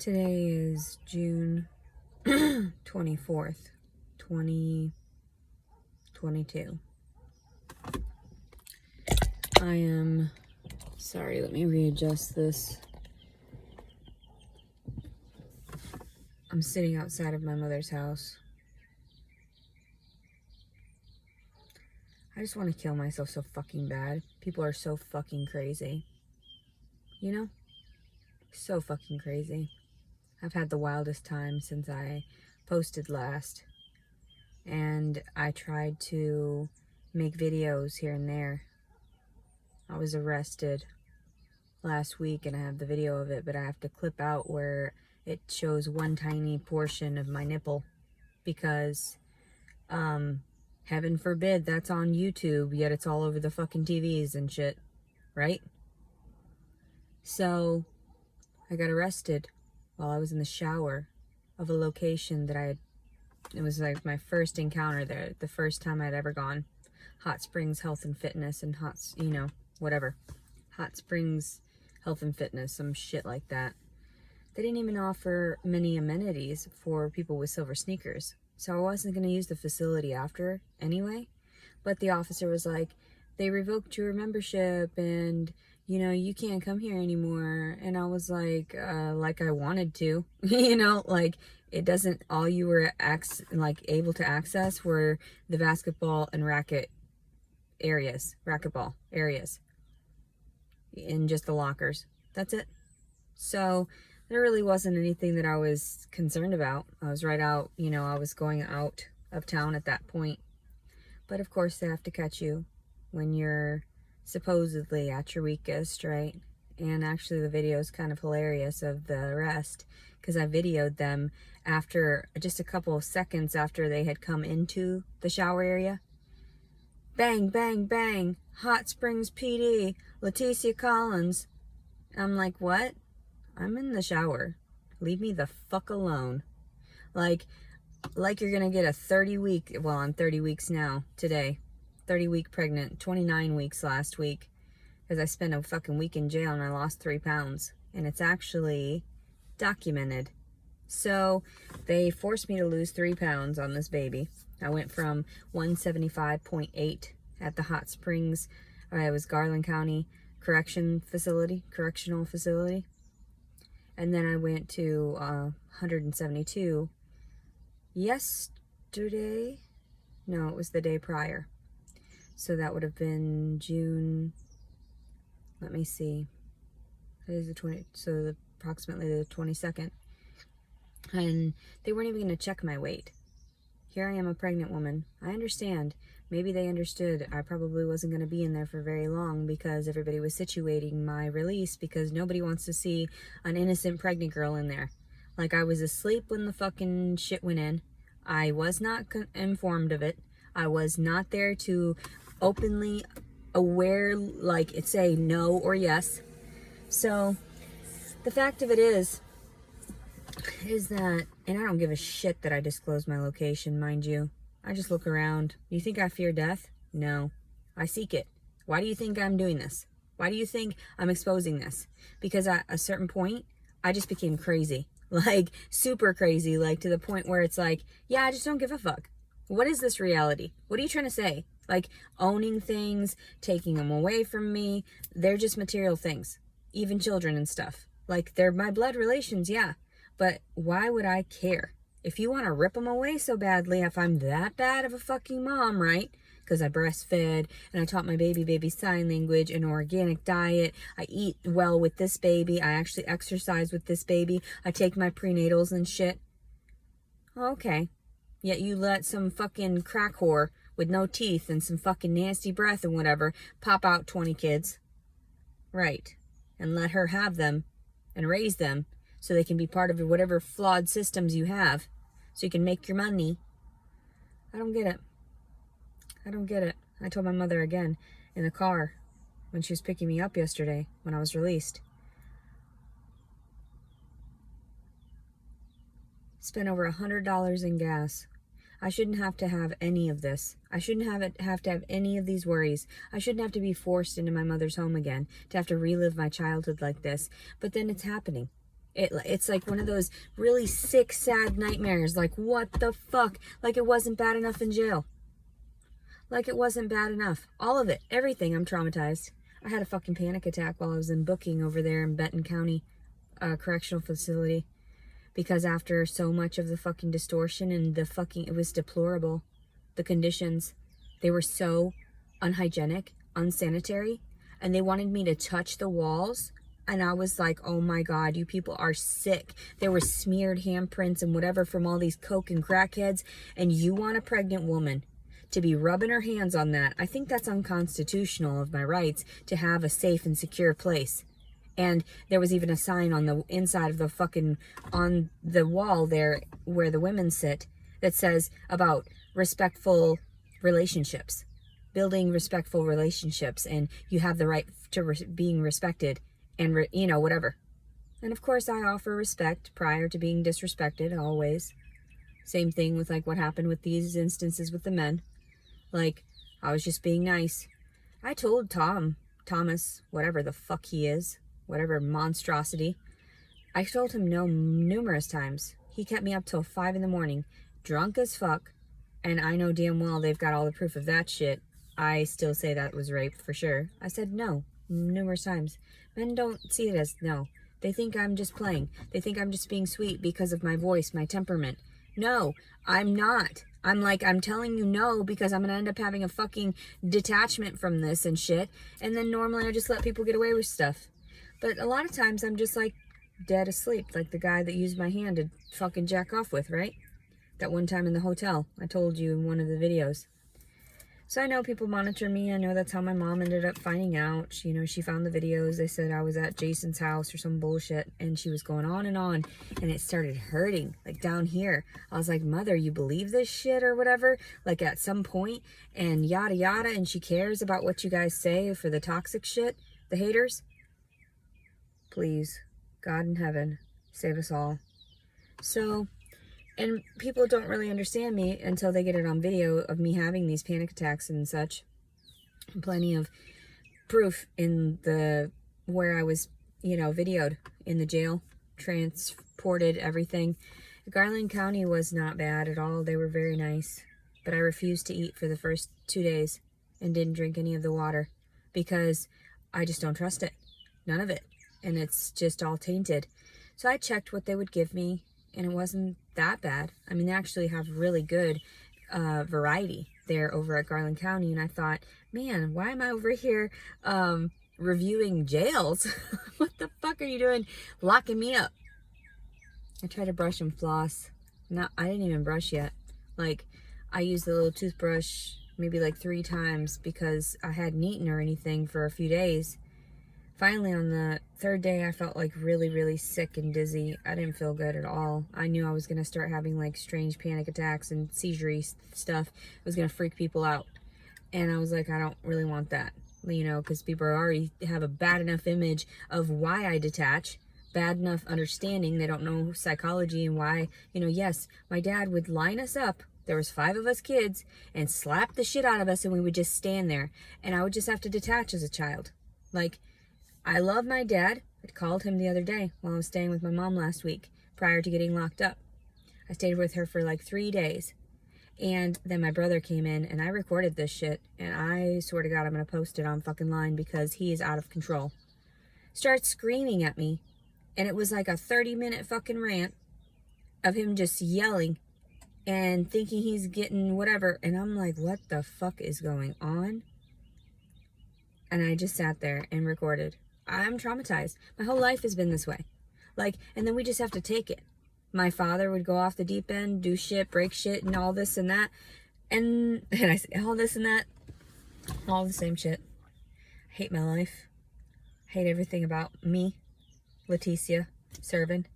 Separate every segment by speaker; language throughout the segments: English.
Speaker 1: Today is June 24th, 2022. I am sorry, let me readjust this. I'm sitting outside of my mother's house. I just want to kill myself so fucking bad. People are so fucking crazy. You know? So fucking crazy. I've had the wildest time since I posted last. And I tried to make videos here and there. I was arrested last week and I have the video of it, but I have to clip out where it shows one tiny portion of my nipple because, heaven forbid that's on YouTube, yet it's all over the fucking TVs and shit, right? So I got arrested while I was in the shower of a location that it was like my first encounter there, the first time I'd ever gone. Hot Springs Health and Fitness and whatever. Hot Springs Health and Fitness, some shit like that. They didn't even offer many amenities for people with silver sneakers. So I wasn't going to use the facility after anyway. But the officer was like, they revoked your membership and, you can't come here anymore. And I was like I wanted to, it doesn't, all you were able to access were the basketball and racquetball areas in just the lockers. That's it. So there really wasn't anything that I was concerned about. I was right out, I was going out of town at that point. But of course they have to catch you when you're supposedly at your weakest, right? And actually the video is kind of hilarious of the arrest because I videoed them after just a couple of seconds after they had come into the shower area. Bang, bang, bang, Hot Springs PD, Leticia Collins. I'm like, what? I'm in the shower. Leave me the fuck alone. Like you're gonna get a 30-week, well, I'm 30 weeks now, today. 30-week pregnant, 29 weeks last week. Because I spent a fucking week in jail and I lost 3 pounds. And it's actually documented. So, they forced me to lose 3 pounds on this baby. I went from 175.8 at the Hot Springs, it was Garland County correctional facility. And then I went to 172 yesterday. No, it was the day prior. So that would have been June, let me see. That is approximately the 22nd. And they weren't even going to check my weight. Here I am, a pregnant woman. I understand. Maybe they understood I probably wasn't going to be in there for very long because everybody was situating my release because nobody wants to see an innocent pregnant girl in there. Like, I was asleep when the fucking shit went in. I was not informed of it. I was not there to openly aware, say no or yes. So, the fact of it is that, and I don't give a shit that I disclose my location, mind you. I just look around. You think I fear death? No. I seek it. Why do you think I'm doing this? Why do you think I'm exposing this? Because at a certain point, I just became crazy. Super crazy. To the point where it's I just don't give a fuck. What is this reality? What are you trying to say? Owning things, taking them away from me. They're just material things. Even children and stuff. They're my blood relations, yeah. But why would I care? If you want to rip them away so badly, if I'm that bad of a fucking mom, right? Because I breastfed and I taught my baby sign language and organic diet. I eat well with this baby. I actually exercise with this baby. I take my prenatals and shit. Okay. Yet you let some fucking crack whore with no teeth and some fucking nasty breath and whatever pop out 20 kids. Right. And let her have them and raise them so they can be part of whatever flawed systems you have so you can make your money. I don't get it. I told my mother again in the car when she was picking me up yesterday when I was released. Spent over $100 in gas. I shouldn't have to have any of this. I shouldn't have to have any of these worries. I shouldn't have to be forced into my mother's home again, to have to relive my childhood like this. But then it's happening. It's like one of those really sick, sad nightmares. Like, what the fuck? Like it wasn't bad enough in jail. Like it wasn't bad enough. All of it. Everything. I'm traumatized. I had a fucking panic attack while I was in booking over there in Benton County Correctional Facility. Because after so much of the fucking distortion and the fucking... It was deplorable. The conditions. They were so unhygienic, unsanitary. And they wanted me to touch the walls. And I was like, oh my God, you people are sick. There were smeared handprints and whatever from all these coke and crackheads. And you want a pregnant woman to be rubbing her hands on that. I think that's unconstitutional of my rights to have a safe and secure place. And there was even a sign on the inside of the fucking, on the wall there where the women sit that says about respectful relationships. Building respectful relationships. And you have the right to being respected. And, you know, whatever. And of course I offer respect prior to being disrespected, always. Same thing with like what happened with these instances with the men. Like, I was just being nice. I told Thomas, whatever the fuck he is, whatever monstrosity, I told him no numerous times. He kept me up till 5 in the morning, drunk as fuck. And I know damn well they've got all the proof of that shit. I still say that was rape for sure. I said no numerous times. Men don't see it as no. They think I'm just playing. They think I'm just being sweet because of my voice, my temperament. No, I'm not. I'm telling you no because I'm going to end up having a fucking detachment from this and shit. And then normally I just let people get away with stuff. But a lot of times I'm just like dead asleep. Like the guy that used my hand to fucking jack off with, right? That one time in the hotel. I told you in one of the videos. So I know people monitor me. I know that's how my mom ended up finding out. You know, she found the videos. They said I was at Jason's house or some bullshit. And she was going on. And it started hurting. Like down here. I was like, Mother, you believe this shit or whatever? Like at some point. And yada yada. And she cares about what you guys say for the toxic shit. The haters. Please. God in heaven. Save us all. So... And people don't really understand me until they get it on video of me having these panic attacks and such. Plenty of proof in where I was, you know, videoed in the jail, transported, everything. Garland County was not bad at all. They were very nice. But I refused to eat for the first 2 days and didn't drink any of the water because I just don't trust it. None of it. And it's just all tainted. So I checked what they would give me. And it wasn't that bad. I mean, they actually have really good variety there over at Garland County. And I thought, man, why am I over here reviewing jails? What the fuck are you doing locking me up? I tried to brush and floss. No, I didn't even brush yet. Like, I used the little toothbrush maybe like 3 times because I hadn't eaten or anything for a few days. Finally, on the 3rd day, I felt like really, really sick and dizzy. I didn't feel good at all. I knew I was going to start having like strange panic attacks and seizure stuff. It was going to freak people out. And I was like, I don't really want that, you know, because people already have a bad enough image of why I detach, bad enough understanding. They don't know psychology and why, you know, yes, my dad would line us up. There was 5 of us kids and slap the shit out of us and we would just stand there. And I would just have to detach as a child. Like, I love my dad. I called him the other day while I was staying with my mom last week prior to getting locked up. I stayed with her for like 3 days. And then my brother came in and I recorded this shit. And I swear to God, I'm going to post it on fucking line because he is out of control. Starts screaming at me. And it was like a 30-minute fucking rant of him just yelling and thinking he's getting whatever. And I'm like, what the fuck is going on? And I just sat there and recorded. I'm traumatized. My whole life has been this way. Like, and then we just have to take it. My father would go off the deep end, do shit, break shit, and all this and that. And I say all this and that. All the same shit. I hate my life. I hate everything about me. Leticia Servin.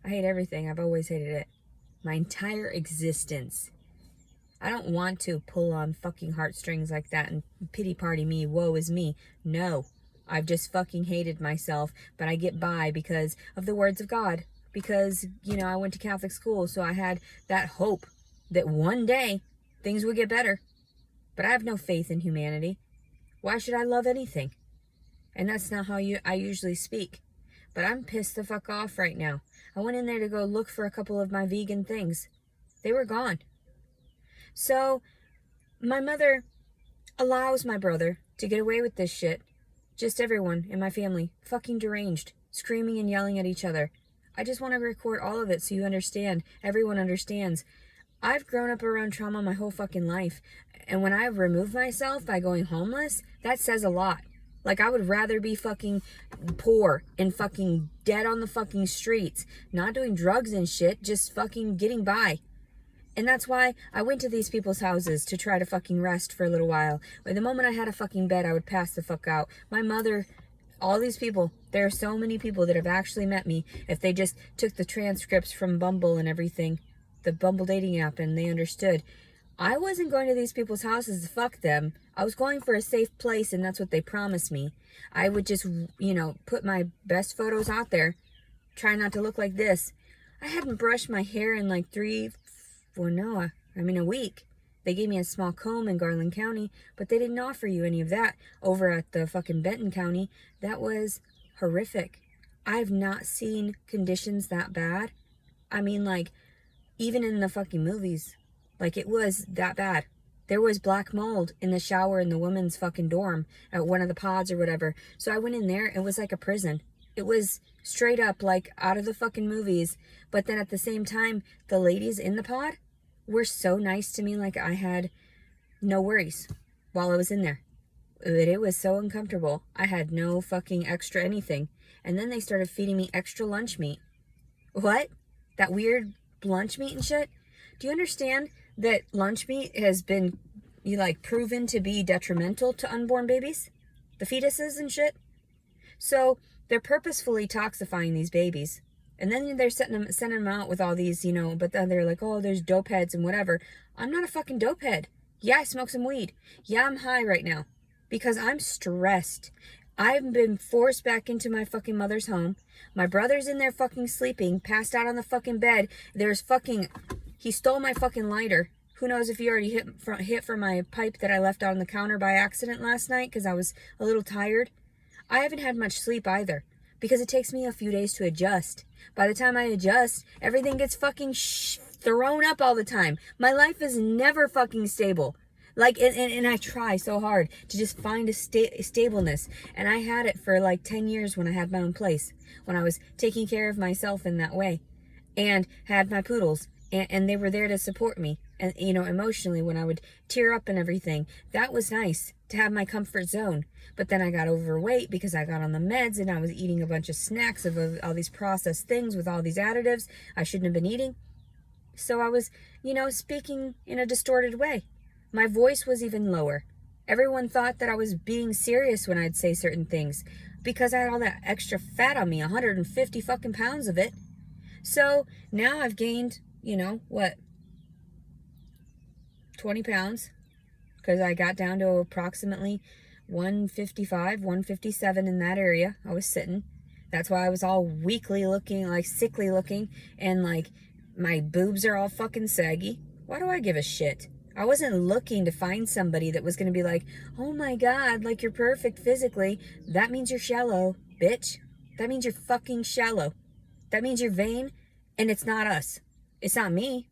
Speaker 1: I hate everything. I've always hated it. My entire existence. I don't want to pull on fucking heartstrings like that and pity party me, woe is me. No. I've just fucking hated myself, but I get by because of the words of God. Because, you know, I went to Catholic school, so I had that hope that one day things would get better. But I have no faith in humanity. Why should I love anything? And that's not how I usually speak. but I'm pissed the fuck off right now. I went in there to go look for a couple of my vegan things. They were gone. So, my mother allows my brother to get away with this shit. Just everyone in my family, fucking deranged, screaming and yelling at each other. I just want to record all of it so you understand. Everyone understands. I've grown up around trauma my whole fucking life. And when I remove myself by going homeless, that says a lot. Like, I would rather be fucking poor and fucking dead on the fucking streets, not doing drugs and shit, just fucking getting by. And that's why I went to these people's houses to try to fucking rest for a little while. But the moment I had a fucking bed, I would pass the fuck out. My mother, all these people, there are so many people that have actually met me if they just took the transcripts from Bumble and everything, the Bumble dating app, and they understood. I wasn't going to these people's houses to fuck them. I was going for a safe place, and that's what they promised me. I would just, put my best photos out there, try not to look like this. I hadn't brushed my hair in like a week. They gave me a small comb in Garland County, but they didn't offer you any of that over at the fucking Benton County. That was horrific. I've not seen conditions that bad. I mean, like, even in the fucking movies, like, it was that bad. There was black mold in the shower in the women's fucking dorm at one of the pods or whatever. So I went in there. It was like a prison. It was straight up like out of the fucking movies. But then at the same time, the ladies in the pod were so nice to me. Like, I had no worries while I was in there. But it was so uncomfortable. I had no fucking extra anything. And then they started feeding me extra lunch meat. What? That weird lunch meat and shit? Do you understand that lunch meat has been, proven to be detrimental to unborn babies? The fetuses and shit? So, they're purposefully toxifying these babies. And then they're sending them out with all these, but then they're like, oh, there's dope heads and whatever. I'm not a fucking dope head. Yeah, I smoke some weed. Yeah, I'm high right now. Because I'm stressed. I've been forced back into my fucking mother's home. My brother's in there fucking sleeping, passed out on the fucking bed. He stole my fucking lighter. Who knows if he already hit for my pipe that I left out on the counter by accident last night because I was a little tired. I haven't had much sleep either because it takes me a few days to adjust. By the time I adjust, everything gets fucking thrown up all the time. My life is never fucking stable. And I try so hard to just find a stableness. And I had it for like 10 years when I had my own place, when I was taking care of myself in that way and had my poodles. And they were there to support me, and emotionally when I would tear up and everything. That was nice to have my comfort zone. But then I got overweight because I got on the meds and I was eating a bunch of snacks of all these processed things with all these additives I shouldn't have been eating. So I was, speaking in a distorted way. My voice was even lower. Everyone thought that I was being serious when I'd say certain things because I had all that extra fat on me, 150 fucking pounds of it. So now I've gained 20 pounds, because I got down to approximately 155, 157 in that area. I was sitting. That's why I was all weakly looking, like sickly looking, and like my boobs are all fucking saggy. Why do I give a shit? I wasn't looking to find somebody that was going to be like, oh my God, like you're perfect physically. That means you're shallow, bitch. That means you're fucking shallow. That means you're vain, and it's not us. It's not me.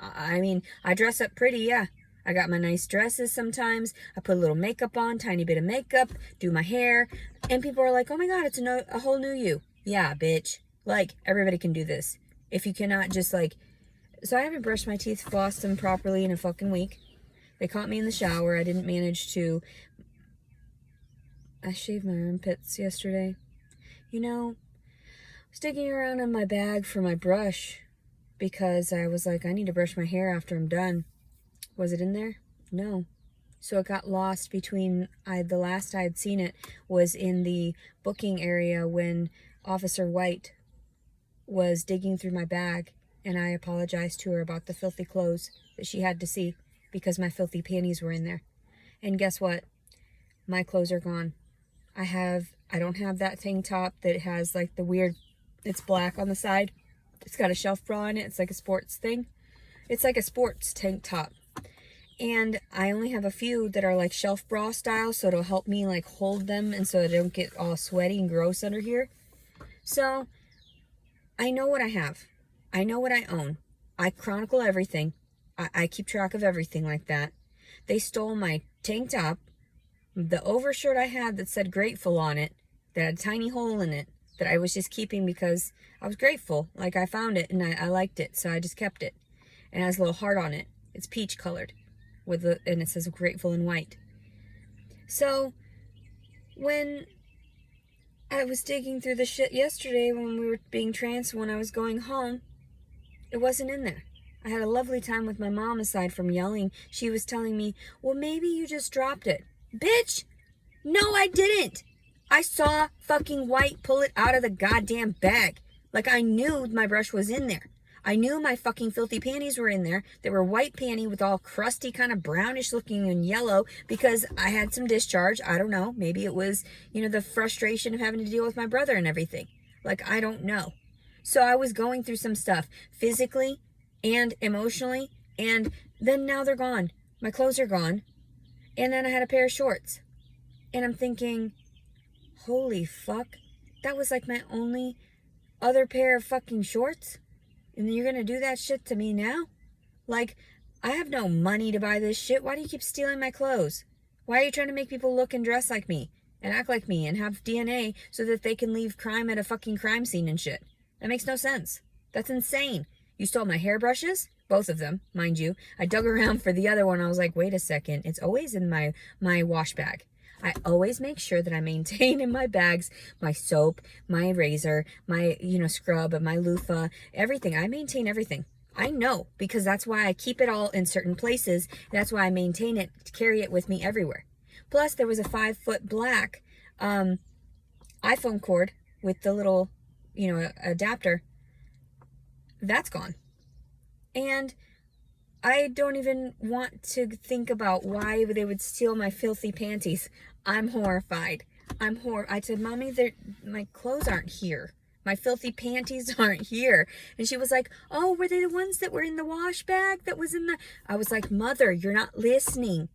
Speaker 1: I mean, I dress up pretty, yeah. I got my nice dresses sometimes. I put a little makeup on, tiny bit of makeup, do my hair. And people are like, oh my God, it's a whole new you. Yeah, bitch. Like, everybody can do this. If you cannot just So I haven't brushed my teeth, flossed them properly in a fucking week. They caught me in the shower. I didn't manage to. I shaved my armpits yesterday. I was digging around in my bag for my brush because I was like, I need to brush my hair after I'm done. Was it in there? No. So it got lost between, the last I had seen it was in the booking area when Officer White was digging through my bag, and I apologized to her about the filthy clothes that she had to see because my filthy panties were in there. And guess what? My clothes are gone. I don't have that tank top that has like the weird, it's black on the side. It's got a shelf bra on it. It's like a sports thing. It's like a sports tank top. And I only have a few that are like shelf bra style, so it'll help me like hold them and so they don't get all sweaty and gross under here. So I know what I have. I know what I own. I chronicle everything. I keep track of everything like that. They stole my tank top, the overshirt I had that said grateful on it, that had a tiny hole in it, that I was just keeping because I was grateful. Like, I found it and I liked it, so I just kept it. And it has a little heart on it. It's peach colored, and it says grateful in white. So when I was digging through the shit yesterday when we were being when I was going home, it wasn't in there. I had a lovely time with my mom. Aside from yelling, she was telling me, well, maybe you just dropped it. Bitch, no, I didn't. I saw fucking White pull it out of the goddamn bag. Like, I knew my brush was in there. I knew my fucking filthy panties were in there. They were white panty with all crusty, kind of brownish looking and yellow because I had some discharge. I don't know. Maybe it was, the frustration of having to deal with my brother and everything. Like, I don't know. So I was going through some stuff physically and emotionally, and then now they're gone. My clothes are gone. And then I had a pair of shorts. And I'm thinking, holy fuck, that was like my only other pair of fucking shorts? And you're gonna do that shit to me now? Like, I have no money to buy this shit. Why do you keep stealing my clothes? Why are you trying to make people look and dress like me and act like me and have DNA so that they can leave crime at a fucking crime scene and shit? That makes no sense. That's insane. You stole my hairbrushes, both of them, mind you. I dug around for the other one. I was like, wait a second. It's always in my wash bag. I always make sure that I maintain in my bags my soap, my razor, my, scrub, my loofah, everything. I maintain everything. I know, because that's why I keep it all in certain places. That's why I maintain it, carry it with me everywhere. Plus, there was a 5-foot black iPhone cord with the little, adapter. That's gone. And I don't even want to think about why they would steal my filthy panties. I'm horrified. I said, Mommy, my clothes aren't here. My filthy panties aren't here. And she was like, oh, were they the ones that were in the wash bag that was in the... I was like, Mother, you're not listening.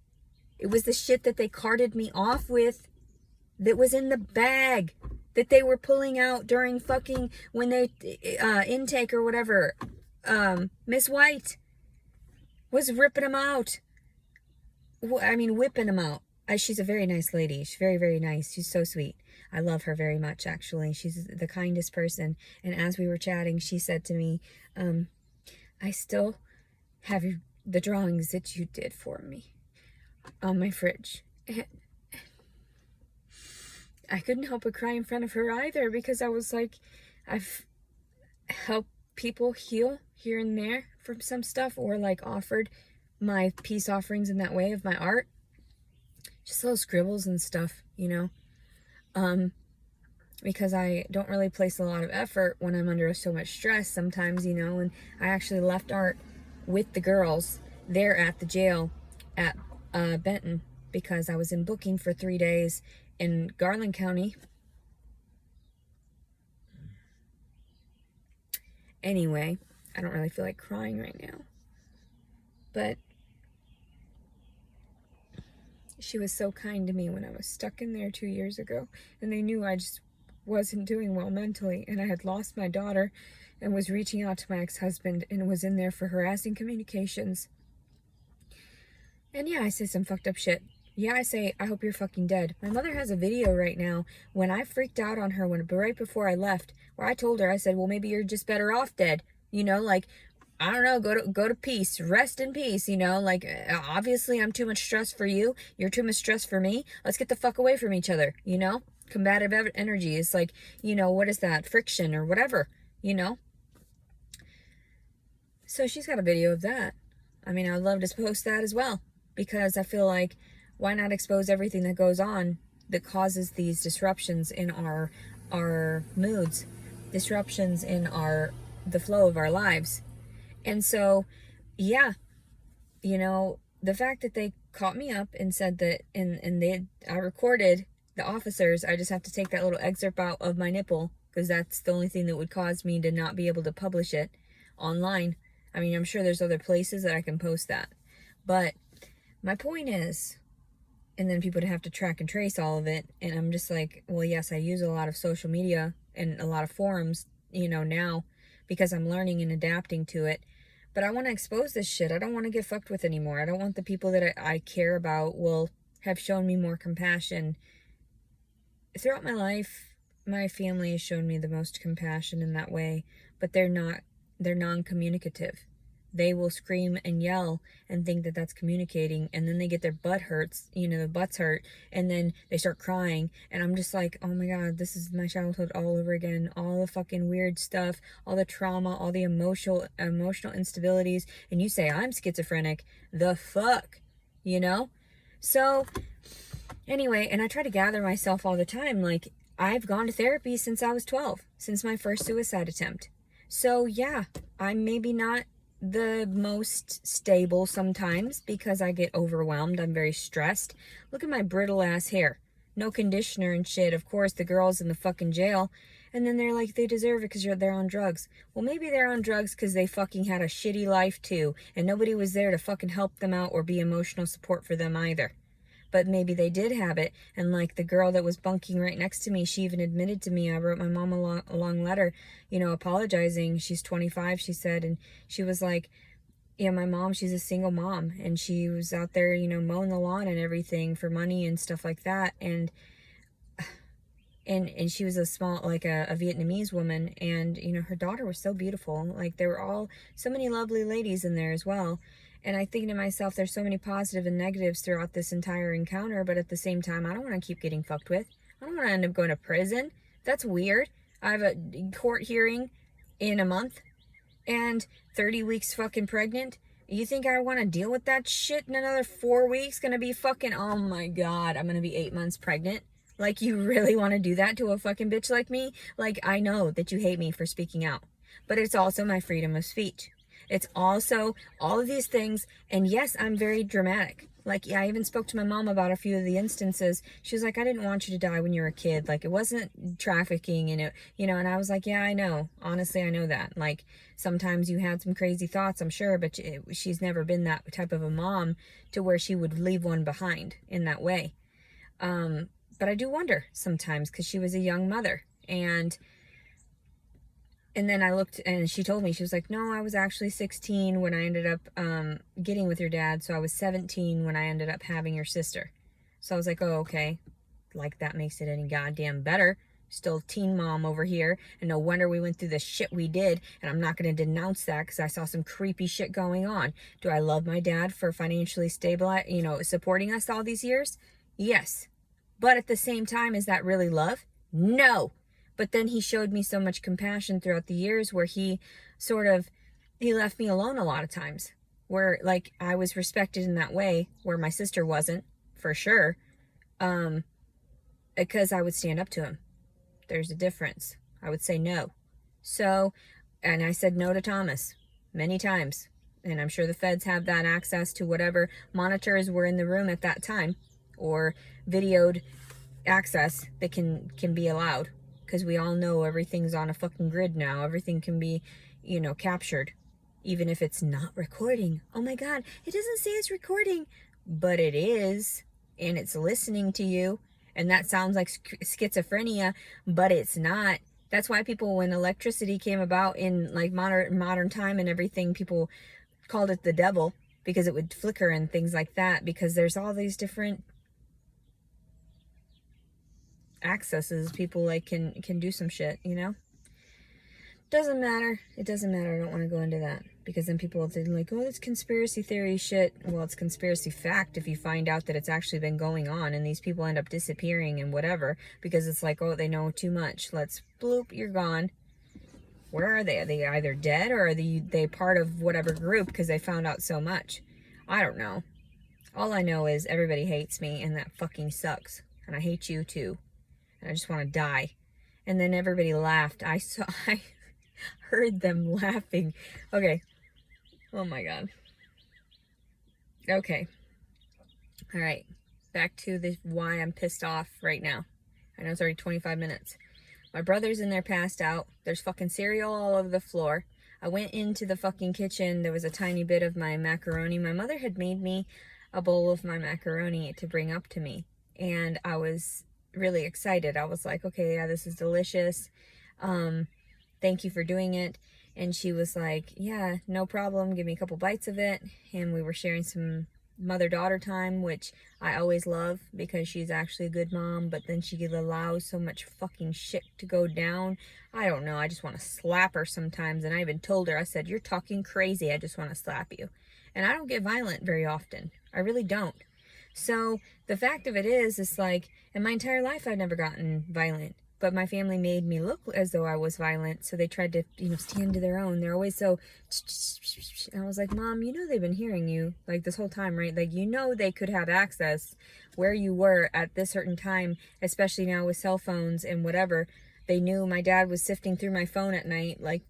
Speaker 1: It was the shit that they carted me off with that was in the bag that they were pulling out during fucking... when they... intake or whatever. Miss White was ripping them out. I mean, whipping them out. She's a very nice lady. She's very, very nice. She's so sweet. I love her very much, actually. She's the kindest person. And as we were chatting, she said to me, I still have the drawings that you did for me on my fridge. And I couldn't help but cry in front of her either, because I was like, I've helped people heal here and there from some stuff, or like offered my peace offerings in that way of my art. Just little scribbles and stuff, because I don't really place a lot of effort when I'm under so much stress sometimes, and I actually left art with the girls there at the jail at Benton, because I was in booking for 3 days in Garland County. Anyway, I don't really feel like crying right now, but she was so kind to me when I was stuck in there 2 years ago, and they knew I just wasn't doing well mentally, and I had lost my daughter and was reaching out to my ex-husband and was in there for harassing communications. And yeah, I say some fucked up shit. Yeah, I say, I hope you're fucking dead. My mother has a video right now when I freaked out on her right before I left, where I told her, I said, well, maybe you're just better off dead. Like, I don't know, go to peace, rest in peace, like, obviously I'm too much stress for you, you're too much stress for me, let's get the fuck away from each other, combative energy is like, what is that, friction or whatever, so she's got a video of that. I mean, I'd love to post that as well, because I feel like, why not expose everything that goes on that causes these disruptions in our moods, disruptions in the flow of our lives. And so, yeah, the fact that they caught me up and said that, and I recorded the officers. I just have to take that little excerpt out of my nipple, because that's the only thing that would cause me to not be able to publish it online. I mean, I'm sure there's other places that I can post that. But my point is, and then people would have to track and trace all of it. And I'm just like, well, yes, I use a lot of social media in a lot of forums, now, because I'm learning and adapting to it. But I want to expose this shit. I don't want to get fucked with anymore. I don't want the people that I care about will have shown me more compassion. Throughout my life, my family has shown me the most compassion in that way, but they're non-communicative. They will scream and yell and think that that's communicating, and then they get their butts hurt, and then they start crying, and I'm just like, oh my god, this is my childhood all over again. All the fucking weird stuff, all the trauma, all the emotional instabilities, and you say I'm schizophrenic. The fuck, So anyway, and I try to gather myself all the time. Like, I've gone to therapy since I was 12, since my first suicide attempt. So yeah, I'm maybe not the most stable sometimes because I get overwhelmed. I'm very stressed. Look at my brittle ass hair. No conditioner and shit. Of course, the girl's in the fucking jail. And then they're like, they deserve it because they're on drugs. Well, maybe they're on drugs because they fucking had a shitty life too. And nobody was there to fucking help them out or be emotional support for them either. But maybe they did have it. And like the girl that was bunking right next to me, she even admitted to me. I wrote my mom a long letter, apologizing. She's 25, she said. And she was like, yeah, my mom, she's a single mom. And she was out there, mowing the lawn and everything for money and stuff like that. And she was a small, like a Vietnamese woman. And, her daughter was so beautiful. Like, there were all so many lovely ladies in there as well. And I think to myself, there's so many positive and negatives throughout this entire encounter, but at the same time, I don't want to keep getting fucked with. I don't want to end up going to prison. That's weird. I have a court hearing in a month and 30 weeks fucking pregnant. You think I want to deal with that shit in another 4 weeks? Gonna be fucking, oh my god, I'm gonna be 8 months pregnant? Like, you really want to do that to a fucking bitch like me? Like, I know that you hate me for speaking out, but it's also my freedom of speech. It's also all of these things. And yes, I'm very dramatic. Like, yeah, I even spoke to my mom about a few of the instances. She was like, I didn't want you to die when you were a kid. Like, it wasn't trafficking and and I was like, yeah, I know. Honestly, I know that. Like, sometimes you had some crazy thoughts, I'm sure, but she's never been that type of a mom to where she would leave one behind in that way. But I do wonder sometimes because she was a young mother. And then I looked, and she told me, she was like, no, I was actually 16 when I ended up getting with your dad. So I was 17 when I ended up having your sister. So I was like, oh, okay. Like, that makes it any goddamn better. Still teen mom over here. And no wonder we went through the shit we did. And I'm not going to denounce that because I saw some creepy shit going on. Do I love my dad for financially stable, supporting us all these years? Yes. But at the same time, is that really love? No. But then he showed me so much compassion throughout the years where he left me alone a lot of times. Where, like, I was respected in that way, where my sister wasn't, for sure. Because I would stand up to him. There's a difference. I would say no. So, and I said no to Thomas many times. And I'm sure the feds have that access to whatever monitors were in the room at that time, or videoed access that can be allowed. Because we all know everything's on a fucking grid now. Everything can be, captured. Even if it's not recording. Oh my god, it doesn't say it's recording. But it is. And it's listening to you. And that sounds like schizophrenia. But it's not. That's why people, when electricity came about in like modern time and everything, people called it the devil. Because it would flicker and things like that. Because there's all these different accesses, people like can do some shit, doesn't matter. It doesn't matter. I don't want to go into that because then people will think like, oh, it's conspiracy theory shit. Well, it's conspiracy fact if you find out that it's actually been going on and these people end up disappearing and whatever because it's like, oh, they know too much, let's bloop, you're gone. Where are they? Are they either dead or are they part of whatever group because they found out so much? I don't know. All I know is everybody hates me and that fucking sucks, and I hate you too. I just want to die. And then everybody laughed. I heard them laughing. Okay. Oh my god. Okay. All right. Back to why I'm pissed off right now. I know it's already 25 minutes. My brother's in there passed out. There's fucking cereal all over the floor. I went into the fucking kitchen. There was a tiny bit of my macaroni. My mother had made me a bowl of my macaroni to bring up to me. And I was really excited. I was like, okay, yeah, this is delicious. Thank you for doing it. And she was like, yeah, no problem. Give me a couple bites of it. And we were sharing some mother-daughter time, which I always love because she's actually a good mom, but then she allows so much fucking shit to go down. I don't know. I just want to slap her sometimes. And I even told her, I said, you're talking crazy. I just want to slap you. And I don't get violent very often. I really don't. So the fact of it is like, in my entire life, I've never gotten violent. But my family made me look as though I was violent, so they tried to, stand to their own. They're always so, and I was like, Mom, they've been hearing you, like, this whole time, right? Like, they could have access where you were at this certain time, especially now with cell phones and whatever. They knew my dad was sifting through my phone at night, like,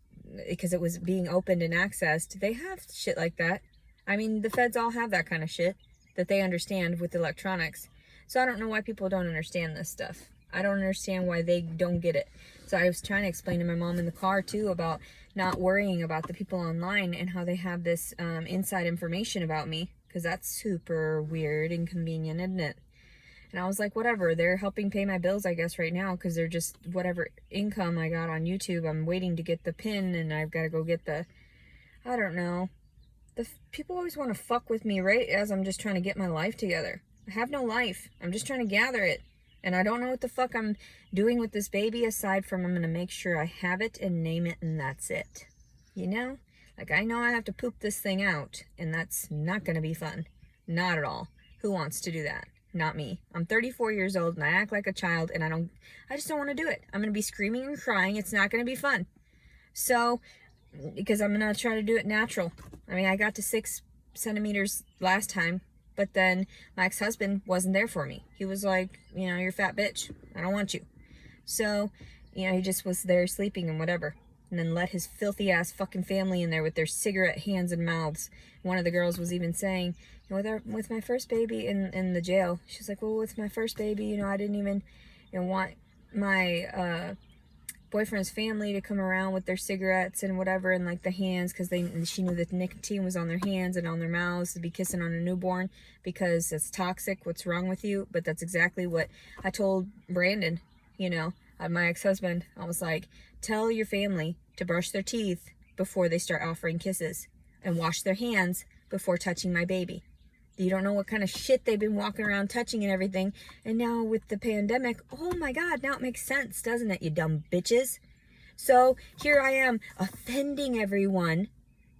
Speaker 1: because it was being opened and accessed. They have shit like that. I mean, the feds all have that kind of shit that they understand with electronics. So I don't know why people don't understand this stuff. I don't understand why they don't get it. So I was trying to explain to my mom in the car too about not worrying about the people online and how they have this inside information about me, because that's super weird and convenient, isn't it? And I was like, whatever, they're helping pay my bills, I guess, right now, because they're just whatever income I got on YouTube. I'm waiting to get the pin, and I've got to go get the, I don't know. People always want to fuck with me right as I'm just trying to get my life together. I have no life. I'm just trying to gather it. And I don't know what the fuck I'm doing with this baby aside from I'm going to make sure I have it and name it, and that's it. Like, I know I have to poop this thing out, and that's not going to be fun. Not at all. Who wants to do that? Not me. I'm 34 years old and I act like a child, and I just don't want to do it. I'm going to be screaming and crying. It's not going to be fun. So, because I'm going to try to do it natural. I mean, I got to 6 centimeters last time. But then my ex-husband wasn't there for me. He was like, you're a fat bitch. I don't want you. So, he just was there sleeping and whatever. And then let his filthy ass fucking family in there with their cigarette hands and mouths. One of the girls was even saying, with my first baby in the jail, she was like, well, with my first baby, I didn't even want my boyfriend's family to come around with their cigarettes and whatever, and like the hands, because she knew that nicotine was on their hands and on their mouths, to be kissing on a newborn because it's toxic. What's wrong with you? But that's exactly what I told Brandon, my ex-husband. I was like, tell your family to brush their teeth before they start offering kisses, and wash their hands before touching my baby. You don't know what kind of shit they've been walking around touching and everything. And now with the pandemic, oh my God, now it makes sense, doesn't it, you dumb bitches? So here I am offending everyone.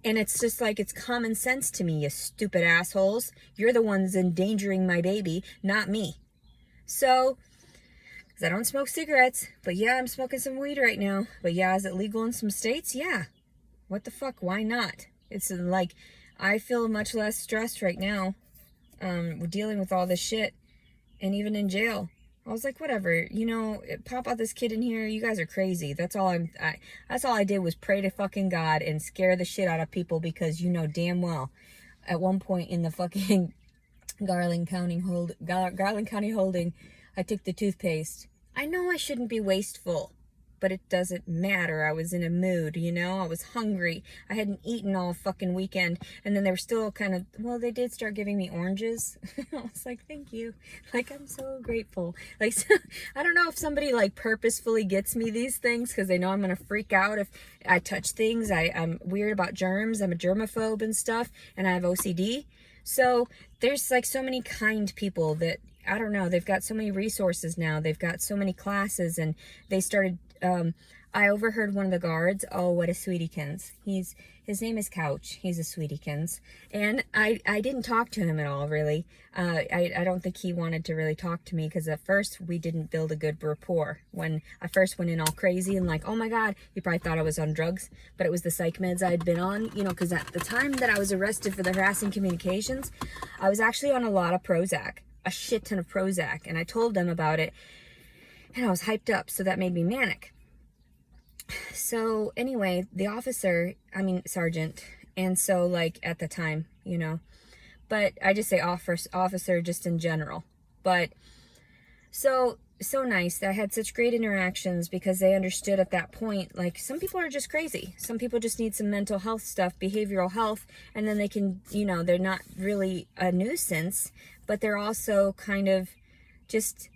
Speaker 1: And it's just like, it's common sense to me, you stupid assholes. You're the ones endangering my baby, not me. So, because I don't smoke cigarettes, but yeah, I'm smoking some weed right now. But yeah, is it legal in some states? Yeah. What the fuck? Why not? It's like, I feel much less stressed right now. Dealing with all this shit, and even in jail. I was like, whatever, pop out this kid in here. You guys are crazy. That's all I did was pray to fucking God and scare the shit out of people, because damn well, at one point in the fucking Garland County holding, I took the toothpaste. I know I shouldn't be wasteful, but it doesn't matter. I was in a mood, I was hungry. I hadn't eaten all fucking weekend. And then they were still they did start giving me oranges. I was like, thank you. Like, I'm so grateful. Like, so, I don't know if somebody like purposefully gets me these things because they know I'm going to freak out if I touch things. I'm weird about germs. I'm a germaphobe and stuff. And I have OCD. So there's like so many kind people that, I don't know, they've got so many resources now. They've got so many classes, and they started, I overheard one of the guards, oh, what a sweetiekins. His name is Couch. He's a sweetiekins. And I didn't talk to him at all, really. I don't think he wanted to really talk to me, because at first we didn't build a good rapport. When I first went in all crazy and like, oh my God, he probably thought I was on drugs, but it was the psych meds I'd been on, because at the time that I was arrested for the harassing communications, I was actually on a lot of Prozac. A shit ton of Prozac, and I told them about it, and I was hyped up, so that made me manic. So anyway, the sergeant, and so like at the time, but I just say officer just in general, but so nice. I had such great interactions, because they understood at that point, like, some people are just crazy. Some people just need some mental health stuff, behavioral health, and then they can, they're not really a nuisance, but they're also kind of just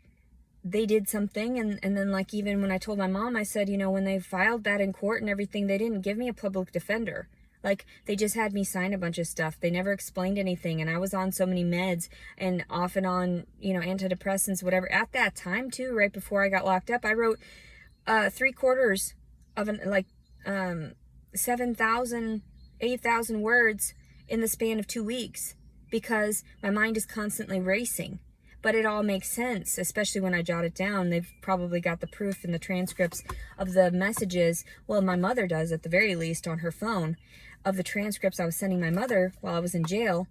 Speaker 1: they did something, and then like even when I told my mom, I said, you know, when they filed that in court and everything, they didn't give me a public defender. Like, they just had me sign a bunch of stuff. They never explained anything, and I was on so many meds and off and on, you know, antidepressants, whatever. At that time too, right before I got locked up, I wrote 3/4 of an, like 7,000, 8,000 words in the span of 2 weeks, because my mind is constantly racing. But it all makes sense, especially when I jot it down. They've probably got the proof in the transcripts of the messages. Well, my mother does, at the very least, on her phone, of the transcripts I was sending my mother while I was in jail.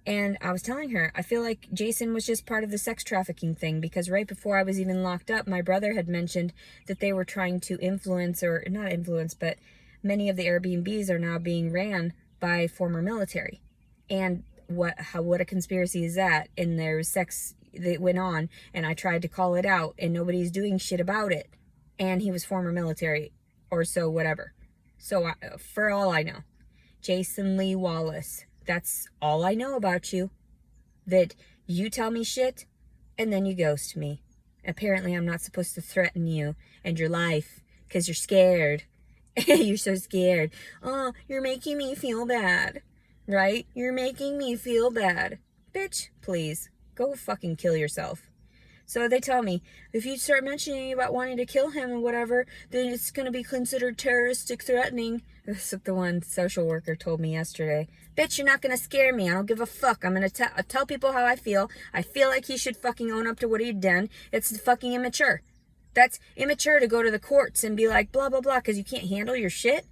Speaker 1: And I was telling her, I feel like Jason was just part of the sex trafficking thing, because right before I was even locked up, my brother had mentioned that they were trying to influence, or not influence, but many of the Airbnbs are now being ran by former military. And what a conspiracy is that? And there's sex that went on, and I tried to call it out, and nobody's doing shit about it. And he was former military, or so, whatever. So for all I know, Jason Lee Wallace, that's all I know about you. That you tell me shit, and then you ghost me. Apparently I'm not supposed to threaten you and your life, because you're scared. You're so scared. Oh, you're making me feel bad. Right? You're making me feel bad. Bitch, please, go fucking kill yourself. So they tell me, if you start mentioning about wanting to kill him and whatever, then it's going to be considered terroristic threatening. That's what the one social worker told me yesterday. Bitch, you're not going to scare me. I don't give a fuck. I'm going to tell people how I feel. I feel like he should fucking own up to what he'd done. It's fucking immature. That's immature to go to the courts and be like, blah, blah, blah, because you can't handle your shit.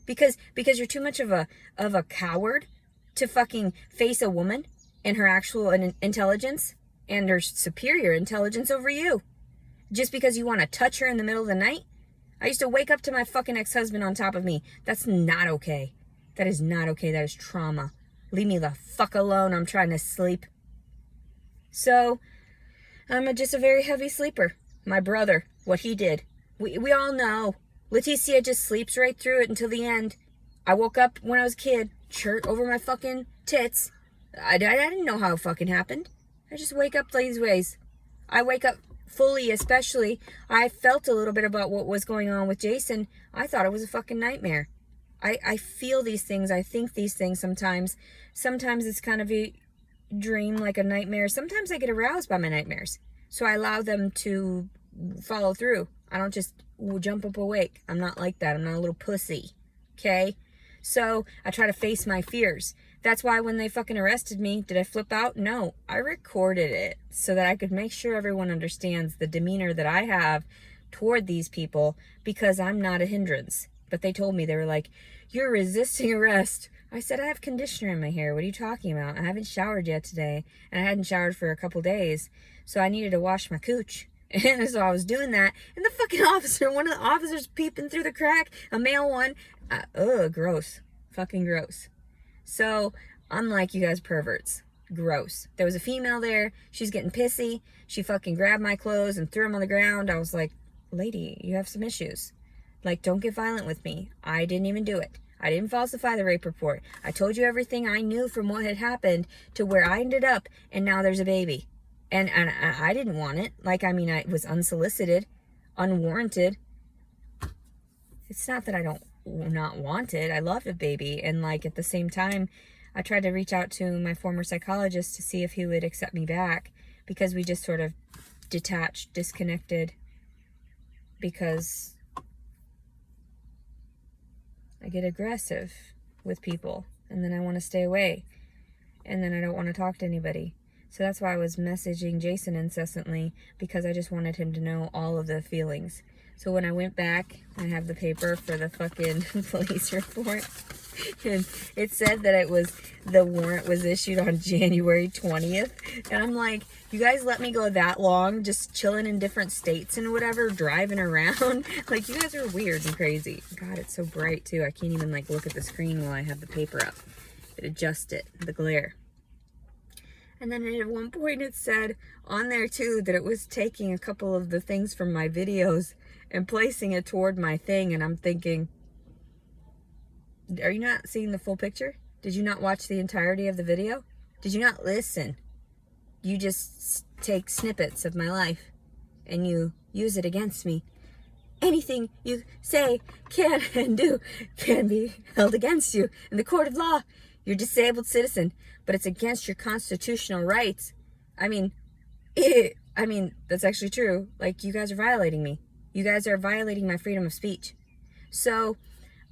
Speaker 1: Because you're too much of a coward to fucking face a woman and her actual intelligence and her superior intelligence over you. Just because you want to touch her in the middle of the night? I used to wake up to my fucking ex-husband on top of me. That's not okay. That is not okay. That is trauma. Leave me the fuck alone. I'm trying to sleep. So, I'm just a very heavy sleeper. My brother, what he did. We all know. Leticia just sleeps right through it until the end. I woke up when I was a kid, shirt over my fucking tits. I didn't know how it fucking happened. I just wake up these ways. I wake up fully, especially. I felt a little bit about what was going on with Jason. I thought it was a fucking nightmare. I feel these things. I think these things sometimes. Sometimes it's kind of a dream, like a nightmare. Sometimes I get aroused by my nightmares. So I allow them to follow through. I don't just jump up awake. I'm not like that. I'm not a little pussy. Okay? So I try to face my fears. That's why when they fucking arrested me, did I flip out? No. I recorded it so that I could make sure everyone understands the demeanor that I have toward these people, because I'm not a hindrance. But they told me, they were like, you're resisting arrest. I said, I have conditioner in my hair. What are you talking about? I haven't showered yet today. And I hadn't showered for a couple days. So I needed to wash my cooch. And so I was doing that. And the fucking officer, one of the officers peeping through the crack, a male one. Gross. Fucking gross. So I'm like, you guys perverts. Gross. There was a female there. She's getting pissy. She fucking grabbed my clothes and threw them on the ground. I was like, lady, you have some issues. Like, don't get violent with me. I didn't even do it. I didn't falsify the rape report. I told you everything I knew from what had happened to where I ended up, and now there's a baby. And I didn't want it. Like, I mean, it was unsolicited, unwarranted. It's not that I don't not want it. I love a baby. And, like, at the same time, I tried to reach out to my former psychologist to see if he would accept me back, because we just sort of detached, disconnected, because I get aggressive with people, and then I want to stay away, and then I don't want to talk to anybody. So that's why I was messaging Jason incessantly, because I just wanted him to know all of the feelings. So when I went back, I have the paper for the fucking police report, and it said that the warrant was issued on January 20th, and I'm like, you guys let me go that long, just chilling in different states and whatever, driving around? Like, you guys are weird and crazy. God, it's so bright too. I can't even like look at the screen while I have the paper up. It adjusts it, the glare. And then at one point it said on there too that it was taking a couple of the things from my videos and placing it toward my thing, and I'm thinking, are you not seeing the full picture? Did you not watch the entirety of the video? Did you not listen? You just take snippets of my life. and you use it against me, anything you say, can, and do can be held against you in the court of law. You're a disabled citizen, but it's against your constitutional rights. I mean, that's actually true. Like, you guys are violating me. You guys are violating my freedom of speech. So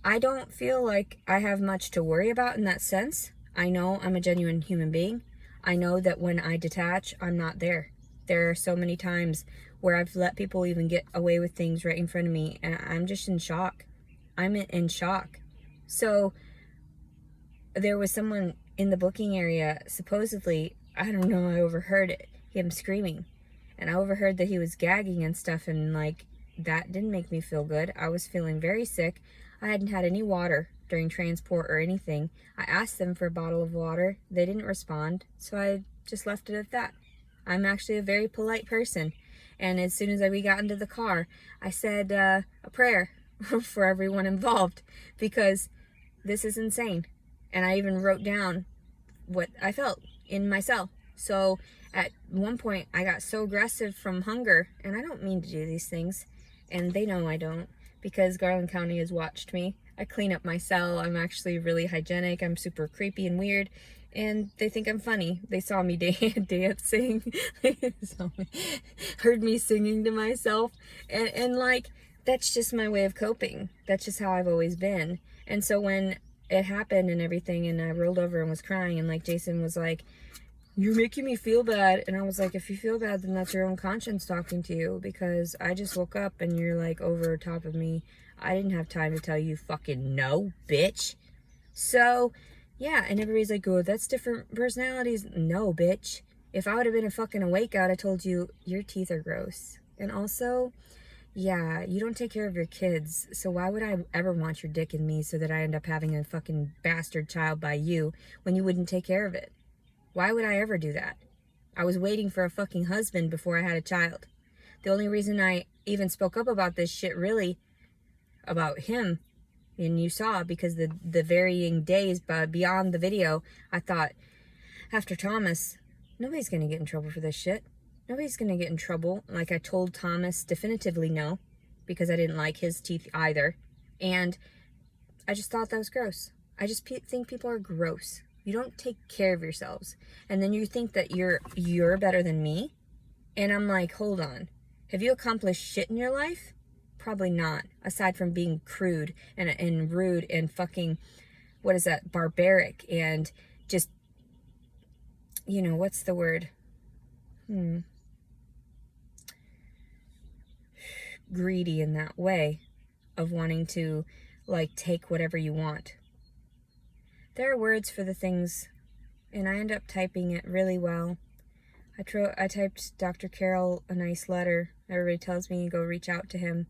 Speaker 1: I don't feel like I have much to worry about in that sense. I know I'm a genuine human being. I know that when I detach, I'm not there. There are so many times where I've let people even get away with things right in front of me, and I'm just in shock. I'm in shock. So there was someone in the booking area, supposedly, I don't know, I overheard him screaming, and I overheard that he was gagging and stuff, and like, that didn't make me feel good. I was feeling very sick. I hadn't had any water during transport or anything. I asked them for a bottle of water. They didn't respond, so I just left it at that. I'm actually a very polite person, and as soon as we got into the car, I said a prayer for everyone involved, because this is insane. And I even wrote down what I felt in my cell. So at one point, I got so aggressive from hunger, and I don't mean to do these things, and they know I don't, because Garland County has watched me. I clean up my cell. I'm actually really hygienic. I'm super creepy and weird, and they think I'm funny. They saw me dancing. They heard me singing to myself, and like, that's just my way of coping. That's just how I've always been. And so when it happened and everything, and I rolled over and was crying, and like, Jason was like, "You're making me feel bad." And I was like, if you feel bad, then that's your own conscience talking to you, because I just woke up and you're like over top of me. I didn't have time to tell you fucking no, bitch. So yeah, and everybody's like, oh, that's different personalities. No, bitch. If I would have been a fucking awake out, I told you, your teeth are gross. And also, yeah, you don't take care of your kids, so why would I ever want your dick in me so that I end up having a fucking bastard child by you when you wouldn't take care of it? Why would I ever do that? I was waiting for a fucking husband before I had a child. The only reason I even spoke up about this shit, really, about him, and you saw, because the varying days beyond the video, I thought, after Thomas, nobody's gonna get in trouble for this shit. Nobody's gonna get in trouble. Like, I told Thomas definitively no, because I didn't like his teeth either. And I just thought that was gross. I just think people are gross. You don't take care of yourselves. And then you think that you're better than me? And I'm like, hold on. Have you accomplished shit in your life? Probably not. Aside from being crude and rude and fucking, what is that, barbaric and just, you know, what's the word? Greedy in that way of wanting to, like, take whatever you want. There are words for the things, and I end up typing it really well. I typed Dr. Carroll a nice letter. Everybody tells me to go reach out to him.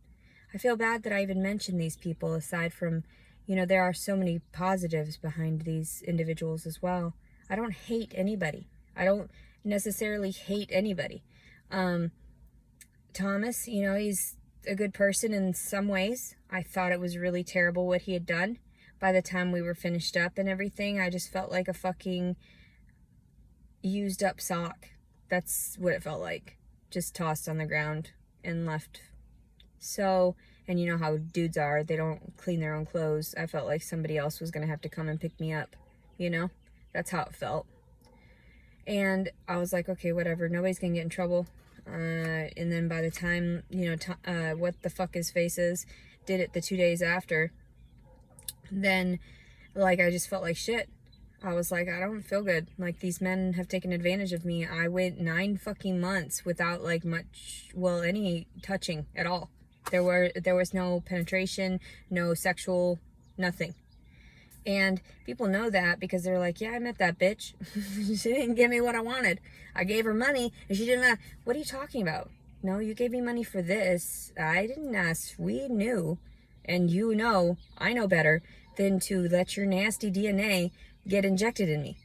Speaker 1: I feel bad that I even mentioned these people, aside from, you know, there are so many positives behind these individuals as well. I don't hate anybody. I don't necessarily hate anybody. Thomas, you know, he's a good person in some ways. I thought it was really terrible what he had done. By the time we were finished up and everything, I just felt like a fucking used up sock. That's what it felt like. Just tossed on the ground and left. So, and you know how dudes are, they don't clean their own clothes. I felt like somebody else was going to have to come and pick me up, you know? That's how it felt. And I was like, okay, whatever, nobody's going to get in trouble. And then by the time, you know, what the fuck his face is, did it the 2 days after, then, like, I just felt like shit. I was like, I don't feel good. Like, these men have taken advantage of me. I went 9 fucking months without, like, much, well, any touching at all. There was no penetration, no sexual, nothing. And people know that because they're like, yeah, I met that bitch. She didn't give me what I wanted. I gave her money and she didn't. What are you talking about? No, you gave me money for this. I didn't ask. We knew. And you know, I know better than to let your nasty DNA get injected in me.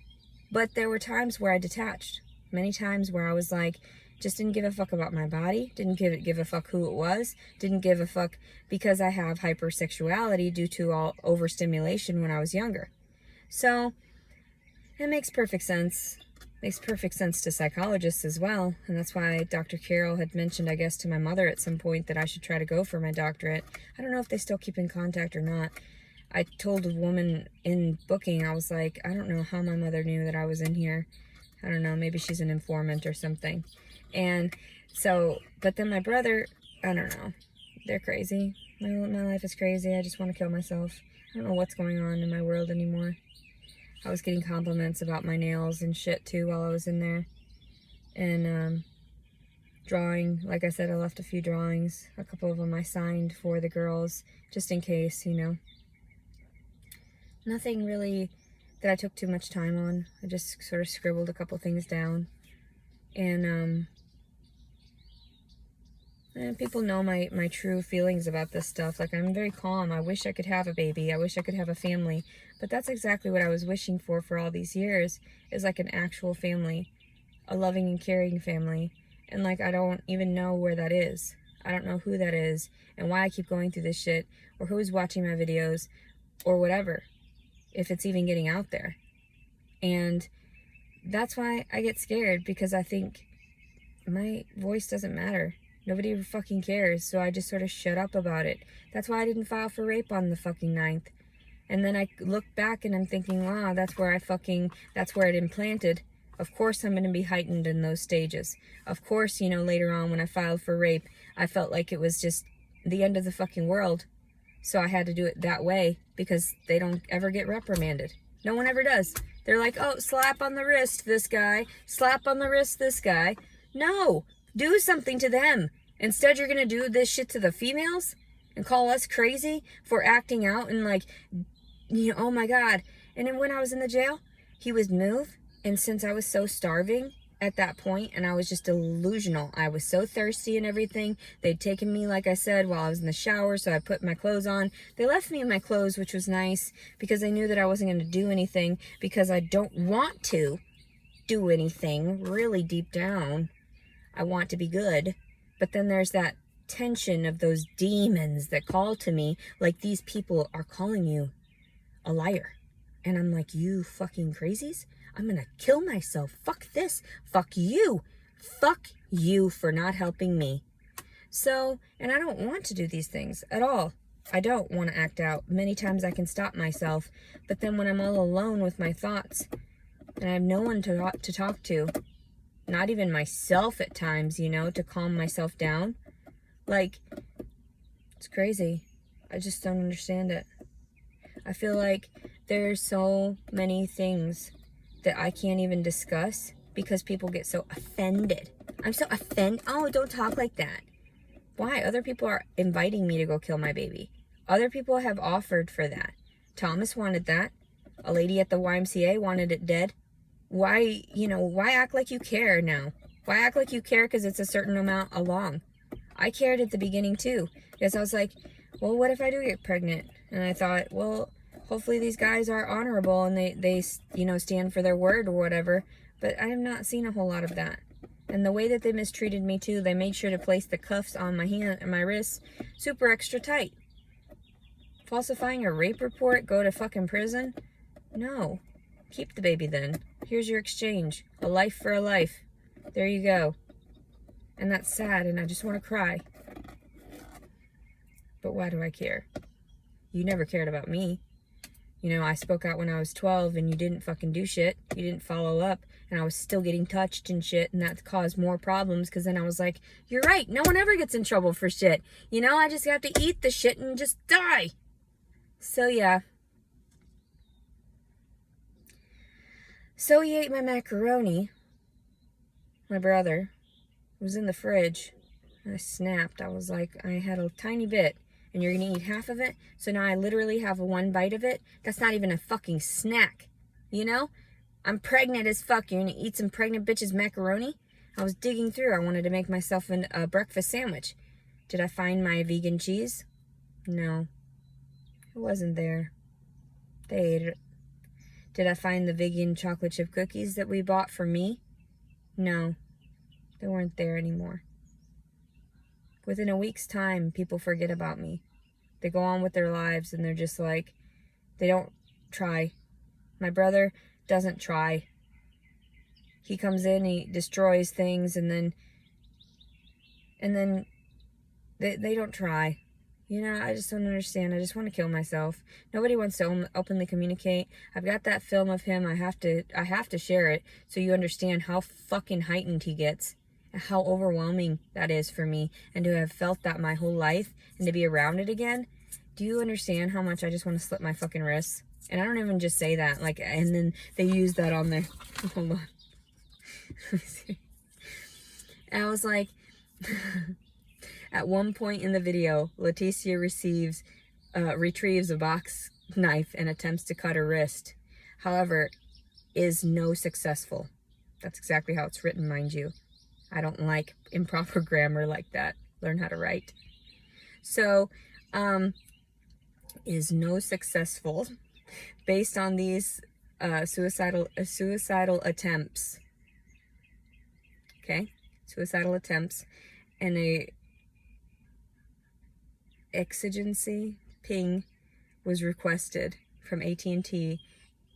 Speaker 1: But there were times where I detached. Many times where I was like, just didn't give a fuck about my body, didn't give a fuck who it was, didn't give a fuck because I have hypersexuality due to all overstimulation when I was younger. So, it makes perfect sense. Makes perfect sense to psychologists as well. And that's why Dr. Carroll had mentioned, I guess, to my mother at some point that I should try to go for my doctorate. I don't know if they still keep in contact or not. I told a woman in booking, I was like, I don't know how my mother knew that I was in here. I don't know, maybe she's an informant or something. And so, but then my brother, I don't know. They're crazy. My life is crazy. I just want to kill myself. I don't know what's going on in my world anymore. I was getting compliments about my nails and shit too while I was in there. And drawing, like I said, I left a few drawings. A couple of them I signed for the girls, just in case, you know. Nothing really that I took too much time on. I just sort of scribbled a couple things down. And people know my true feelings about this stuff. Like, I'm very calm. I wish I could have a baby. I wish I could have a family. But that's exactly what I was wishing for all these years, is like an actual family. A loving and caring family. And like, I don't even know where that is. I don't know who that is and why I keep going through this shit, or who's watching my videos, or whatever, if it's even getting out there. And that's why I get scared, because I think my voice doesn't matter. Nobody fucking cares, so I just sort of shut up about it. That's why I didn't file for rape on the fucking 9th. And then I look back and I'm thinking, wow, that's where it implanted. Of course I'm going to be heightened in those stages. Of course, you know, later on when I filed for rape, I felt like it was just the end of the fucking world. So I had to do it that way, because they don't ever get reprimanded. No one ever does. They're like, oh, slap on the wrist, this guy. Slap on the wrist, this guy. No, do something to them. Instead, you're going to do this shit to the females and call us crazy for acting out and like, you know, oh my God. And then when I was in the jail, he would move. And since I was so starving at that point, and I was just delusional, I was so thirsty and everything. They'd taken me, like I said, while I was in the shower, so I put my clothes on. They left me in my clothes, which was nice, because they knew that I wasn't going to do anything, because I don't want to do anything really deep down. I want to be good. But then there's that tension of those demons that call to me, like, these people are calling you a liar. And I'm like, you fucking crazies? I'm gonna kill myself. Fuck this. Fuck you. Fuck you for not helping me. So, and I don't want to do these things at all. I don't want to act out. Many times I can stop myself. But then when I'm all alone with my thoughts, and I have no one to talk to, not even myself at times, you know, to calm myself down, like, it's crazy. I just don't understand it. I feel like there's so many things that I can't even discuss because people get so offended. I'm so offended. Oh, don't talk like that. Why? Other people are inviting me to go kill my baby. Other people have offered for that. Thomas wanted that. A lady at the YMCA wanted it dead. Why, you know, why act like you care now? Why act like you care because it's a certain amount along? I cared at the beginning too, because I was like, well, what if I do get pregnant? And I thought, well, hopefully these guys are honorable and they you know, stand for their word or whatever. But I have not seen a whole lot of that. And the way that they mistreated me too, they made sure to place the cuffs on my hand and my wrists super extra tight. Falsifying a rape report, go to fucking prison? No. Keep the baby then. Here's your exchange. A life for a life. There you go. And that's sad, and I just want to cry. But why do I care? You never cared about me. You know, I spoke out when I was 12, and you didn't fucking do shit. You didn't follow up, and I was still getting touched and shit, and that caused more problems, because then I was like, you're right, no one ever gets in trouble for shit. You know, I just have to eat the shit and just die. So, yeah. So he ate my macaroni. My brother. It was in the fridge. And I snapped. I was like, I had a tiny bit. And you're going to eat half of it? So now I literally have one bite of it? That's not even a fucking snack. You know? I'm pregnant as fuck. You're going to eat some pregnant bitch's macaroni? I was digging through. I wanted to make myself a breakfast sandwich. Did I find my vegan cheese? No. It wasn't there. They ate it. Did I find the vegan chocolate chip cookies that we bought for me? No. They weren't there anymore. Within a week's time, people forget about me. They go on with their lives and they're just like, they don't try. My brother doesn't try. he comes in, he destroys things, and then they don't try. You know, I just don't understand. I just want to kill myself. Nobody wants to openly communicate. I've got that film of him. I have to share it so you understand how fucking heightened he gets, and how overwhelming that is for me, and to have felt that my whole life and to be around it again. Do you understand how much I just want to slip my fucking wrists? And I don't even just say that, like, and then they use that on their, hold on. And I was like, at one point in the video, Leticia retrieves a box knife and attempts to cut her wrist. However, is no successful. That's exactly how it's written, mind you. I don't like improper grammar like that. Learn how to write. So, is no successful based on these suicidal attempts. Okay? Suicidal attempts. And a exigency ping was requested from AT&T,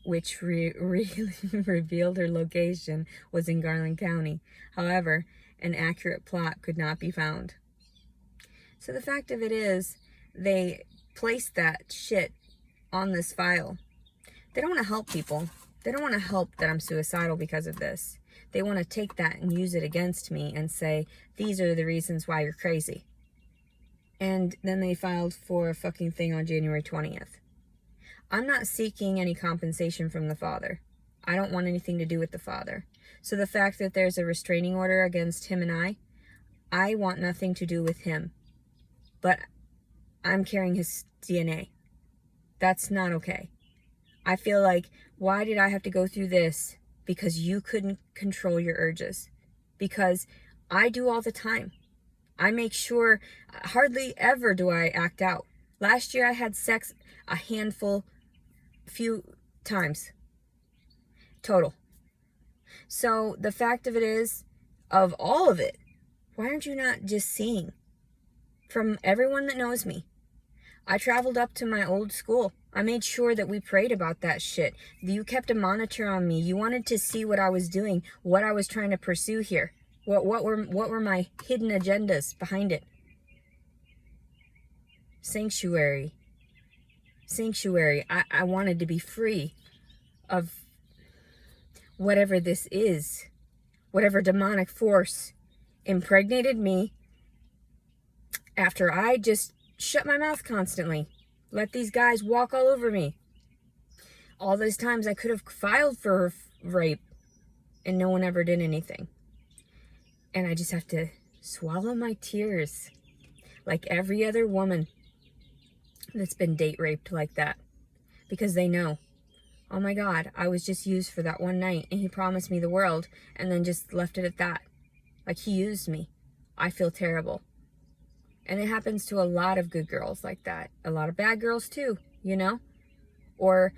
Speaker 1: which revealed her location was in Garland County. However, an accurate plot could not be found. So the fact of it is, they placed that shit on this file. They don't want to help people. They don't want to help that I'm suicidal because of this. They want to take that and use it against me and say, these are the reasons why you're crazy. And then they filed for a fucking thing on January 20th. I'm not seeking any compensation from the father. I don't want anything to do with the father. So the fact that there's a restraining order against him and I want nothing to do with him. But I'm carrying his DNA. That's not okay. I feel like, why did I have to go through this? Because you couldn't control your urges. Because I do all the time. I make sure, hardly ever do I act out. Last year I had sex a few times. Total. So the fact of it is, of all of it, why aren't you not just seeing? From everyone that knows me, I traveled up to my old school. I made sure that we prayed about that shit. You kept a monitor on me. You wanted to see what I was doing, what I was trying to pursue here. What were my hidden agendas behind it? Sanctuary. I wanted to be free of whatever this is. Whatever demonic force impregnated me after I just shut my mouth constantly. Let these guys walk all over me. All those times I could have filed for rape and no one ever did anything. And I just have to swallow my tears like every other woman that's been date raped like that. Because they know, oh my God, I was just used for that one night and he promised me the world and then just left it at that. Like he used me. I feel terrible. And it happens to a lot of good girls like that. A lot of bad girls too, you know? Or,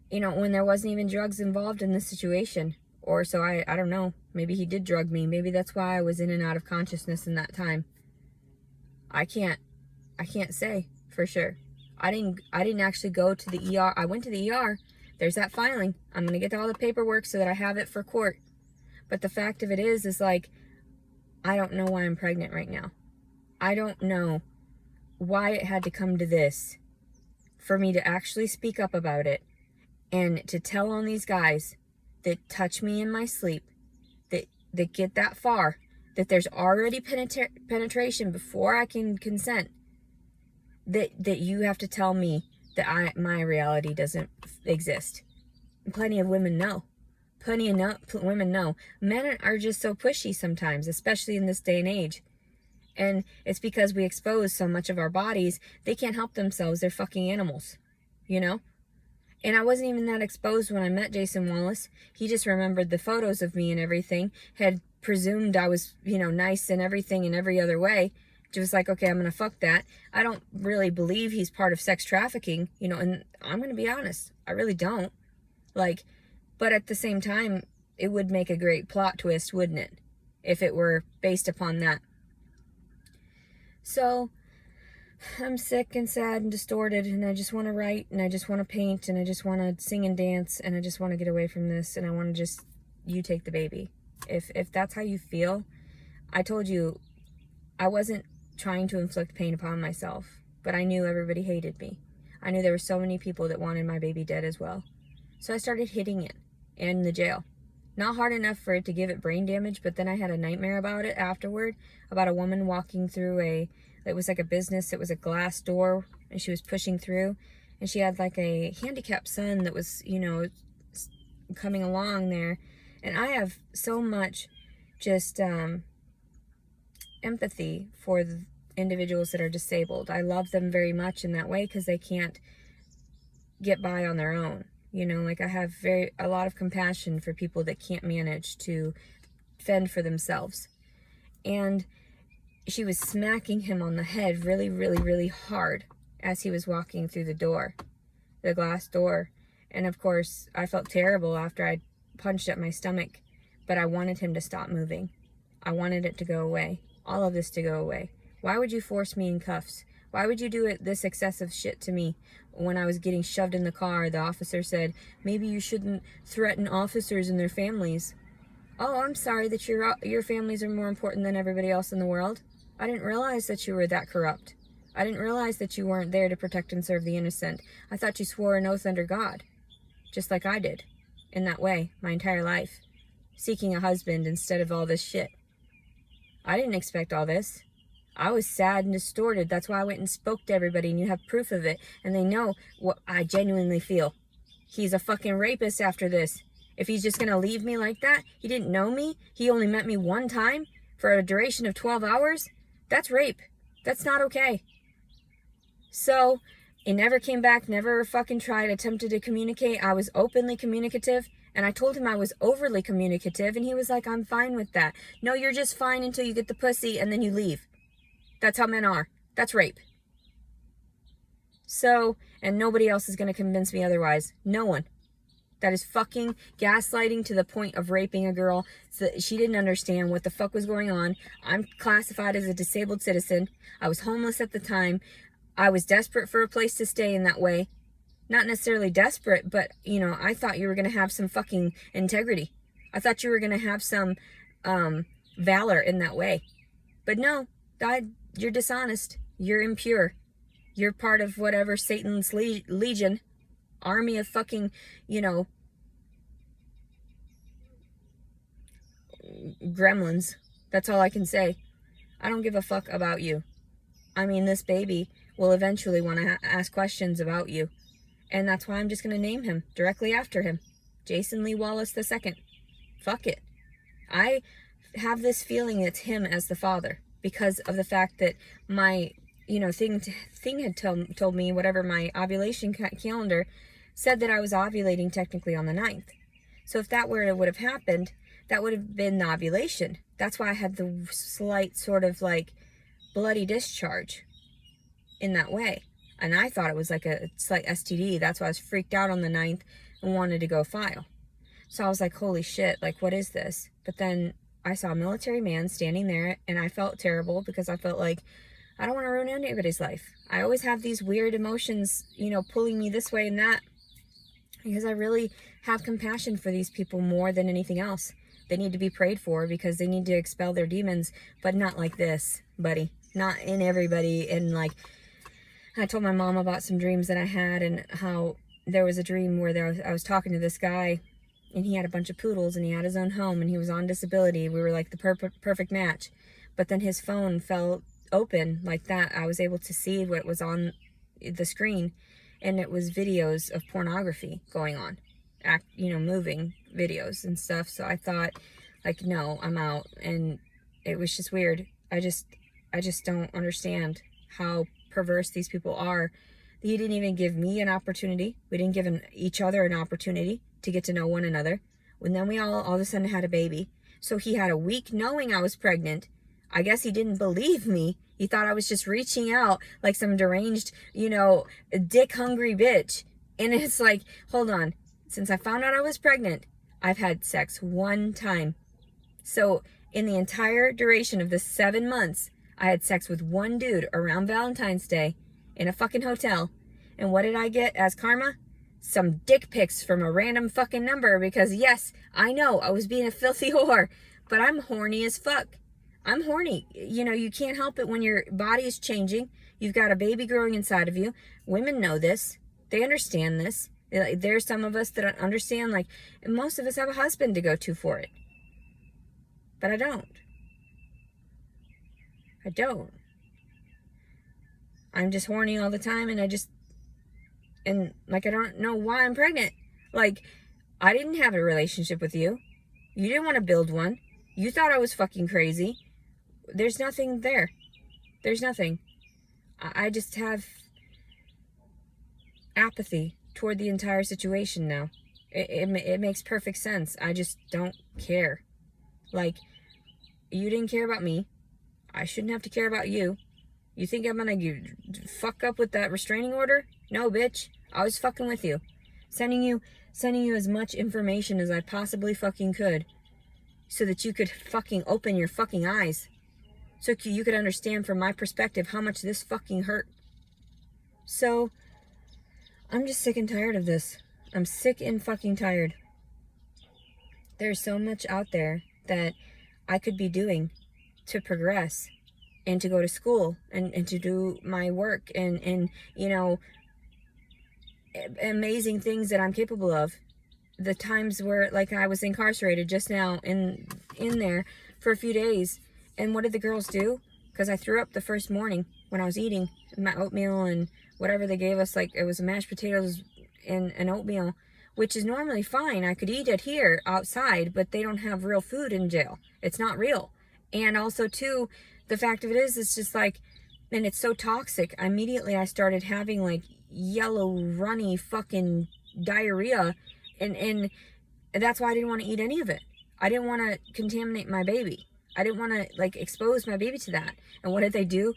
Speaker 1: you know, when there wasn't even drugs involved in the situation. Or so I don't know. Maybe he did drug me. Maybe that's why I was in and out of consciousness in that time. I can't say for sure. I didn't actually go to the ER. I went to the ER. There's that filing. I'm going to get all the paperwork so that I have it for court. But the fact of it is like, I don't know why I'm pregnant right now. I don't know why it had to come to this for me to actually speak up about it and to tell on these guys that touch me in my sleep, that get that far, that there's already penetration before I can consent, that you have to tell me that my reality doesn't exist. And plenty of women know. Women know. Men are just so pushy sometimes, especially in this day and age. And it's because we expose so much of our bodies, they can't help themselves. They're fucking animals, you know? And I wasn't even that exposed when I met Jason Wallace. He just remembered the photos of me and everything, had presumed I was, you know, nice and everything in every other way. Just like, okay, I'm going to fuck that. I don't really believe he's part of sex trafficking, you know, and I'm going to be honest. I really don't. Like, but at the same time, it would make a great plot twist, wouldn't it? If it were based upon that. So, I'm sick and sad and distorted, and I just want to write, and I just want to paint, and I just want to sing and dance, and I just want to get away from this, and I want to just, you take the baby. If that's how you feel, I told you I wasn't trying to inflict pain upon myself, but I knew everybody hated me. I knew there were so many people that wanted my baby dead as well. So I started hitting it in the jail. Not hard enough for it to give it brain damage, but then I had a nightmare about it afterward, about a woman walking through it was like a business, it was a glass door, and she was pushing through, and she had like a handicapped son that was, coming along there. And I have so much just empathy for the individuals that are disabled. I love them very much in that way because they can't get by on their own. Like I have a lot of compassion for people that can't manage to fend for themselves. And she was smacking him on the head really, really, really hard as he was walking through the glass door. And of course, I felt terrible after I punched at my stomach, but I wanted him to stop moving. I wanted it to go away. All of this to go away. Why would you force me in cuffs? Why would you do this excessive shit to me? When I was getting shoved in the car, the officer said, maybe you shouldn't threaten officers and their families. Oh, I'm sorry that your families are more important than everybody else in the world. I didn't realize that you were that corrupt. I didn't realize that you weren't there to protect and serve the innocent. I thought you swore an oath under God, just like I did, in that way, my entire life, seeking a husband instead of all this shit. I didn't expect all this. I was sad and distorted. That's why I went and spoke to everybody, and you have proof of it. And they know what I genuinely feel. He's a fucking rapist after this. If he's just going to leave me like that, he didn't know me, he only met me one time for a duration of 12 hours, that's rape. That's not okay. So, he never came back, never fucking attempted to communicate. I was openly communicative. And I told him I was overly communicative, and he was like, I'm fine with that. No, you're just fine until you get the pussy, and then you leave. That's how men are. That's rape. So, and nobody else is going to convince me otherwise. No one. That is fucking gaslighting to the point of raping a girl so that she didn't understand what the fuck was going on. I'm classified as a disabled citizen. I was homeless at the time. I was desperate for a place to stay in that way. Not necessarily desperate, but, I thought you were going to have some fucking integrity. I thought you were going to have some valor in that way. But no, you're dishonest. You're impure. You're part of whatever Satan's legion, army of fucking, gremlins. That's all I can say. I don't give a fuck about you. I mean, this baby will eventually want to ask questions about you. And that's why I'm just going to name him directly after him. Jason Lee Wallace II. Fuck it. I have this feeling it's him as the father because of the fact that my, thing had told me, whatever, my ovulation calendar said that I was ovulating technically on the 9th. So if that would have happened, that would have been the ovulation. That's why I had the slight sort of like bloody discharge in that way. And I thought it was like a slight STD. That's why I was freaked out on the 9th and wanted to go file. So I was like, holy shit, like, what is this? But then I saw a military man standing there, and I felt terrible because I felt like I don't want to ruin anybody's life. I always have these weird emotions, pulling me this way and that, because I really have compassion for these people more than anything else. They need to be prayed for because they need to expel their demons, but not like this, buddy. Not in everybody. And like, I told my mom about some dreams that I had, and how there was a dream where I was talking to this guy, and he had a bunch of poodles, and he had his own home, and he was on disability. We were like the perfect match. But then his phone fell open like that. I was able to see what was on the screen, and it was videos of pornography going on, moving videos and stuff. So I thought, like, no, I'm out. And it was just weird. I just don't understand how perverse these people are. He didn't even give me an opportunity. We didn't give each other an opportunity to get to know one another. And then we all of a sudden had a baby. So he had a week knowing I was pregnant. I guess he didn't believe me. He thought I was just reaching out like some deranged, dick hungry bitch. And it's like, hold on. Since I found out I was pregnant, I've had sex one time. So in the entire duration of the 7 months, I had sex with one dude around Valentine's Day in a fucking hotel. And what did I get as karma? some dick pics from a random fucking number because, yes, I know I was being a filthy whore, but I'm horny as fuck. I'm horny. You know, you can't help it when your body is changing. You've got a baby growing inside of you. Women know this. They understand this. There's some of us that understand, like, most of us have a husband to go to for it. But I don't. I don't. I'm just horny all the time, and I don't know why I'm pregnant. Like, I didn't have a relationship with you. You didn't want to build one. You thought I was fucking crazy. There's nothing there. There's nothing. I just have apathy toward the entire situation now. It makes perfect sense. I just don't care. Like, you didn't care about me. I shouldn't have to care about you. You think I'm gonna fuck up with that restraining order? No, bitch. I was fucking with you. Sending you as much information as I possibly fucking could. So that you could fucking open your fucking eyes. So you could understand from my perspective how much this fucking hurt. So, I'm just sick and tired of this. I'm sick and fucking tired. There's so much out there that I could be doing to progress and to go to school and to do my work and you know, amazing things that I'm capable of. The times where, like, I was incarcerated just now in there for a few days. And what did the girls do? Because I threw up the first morning when I was eating my oatmeal and whatever they gave us. Like, it was mashed potatoes and an oatmeal, which is normally fine. I could eat it here outside, but they don't have real food in jail. It's not real. And also, too, the fact of it is, it's just like, and it's so toxic. Immediately, I started having, like, yellow, runny fucking diarrhea. And that's why I didn't want to eat any of it. I didn't want to contaminate my baby. I didn't want to, like, expose my baby to that. And what did they do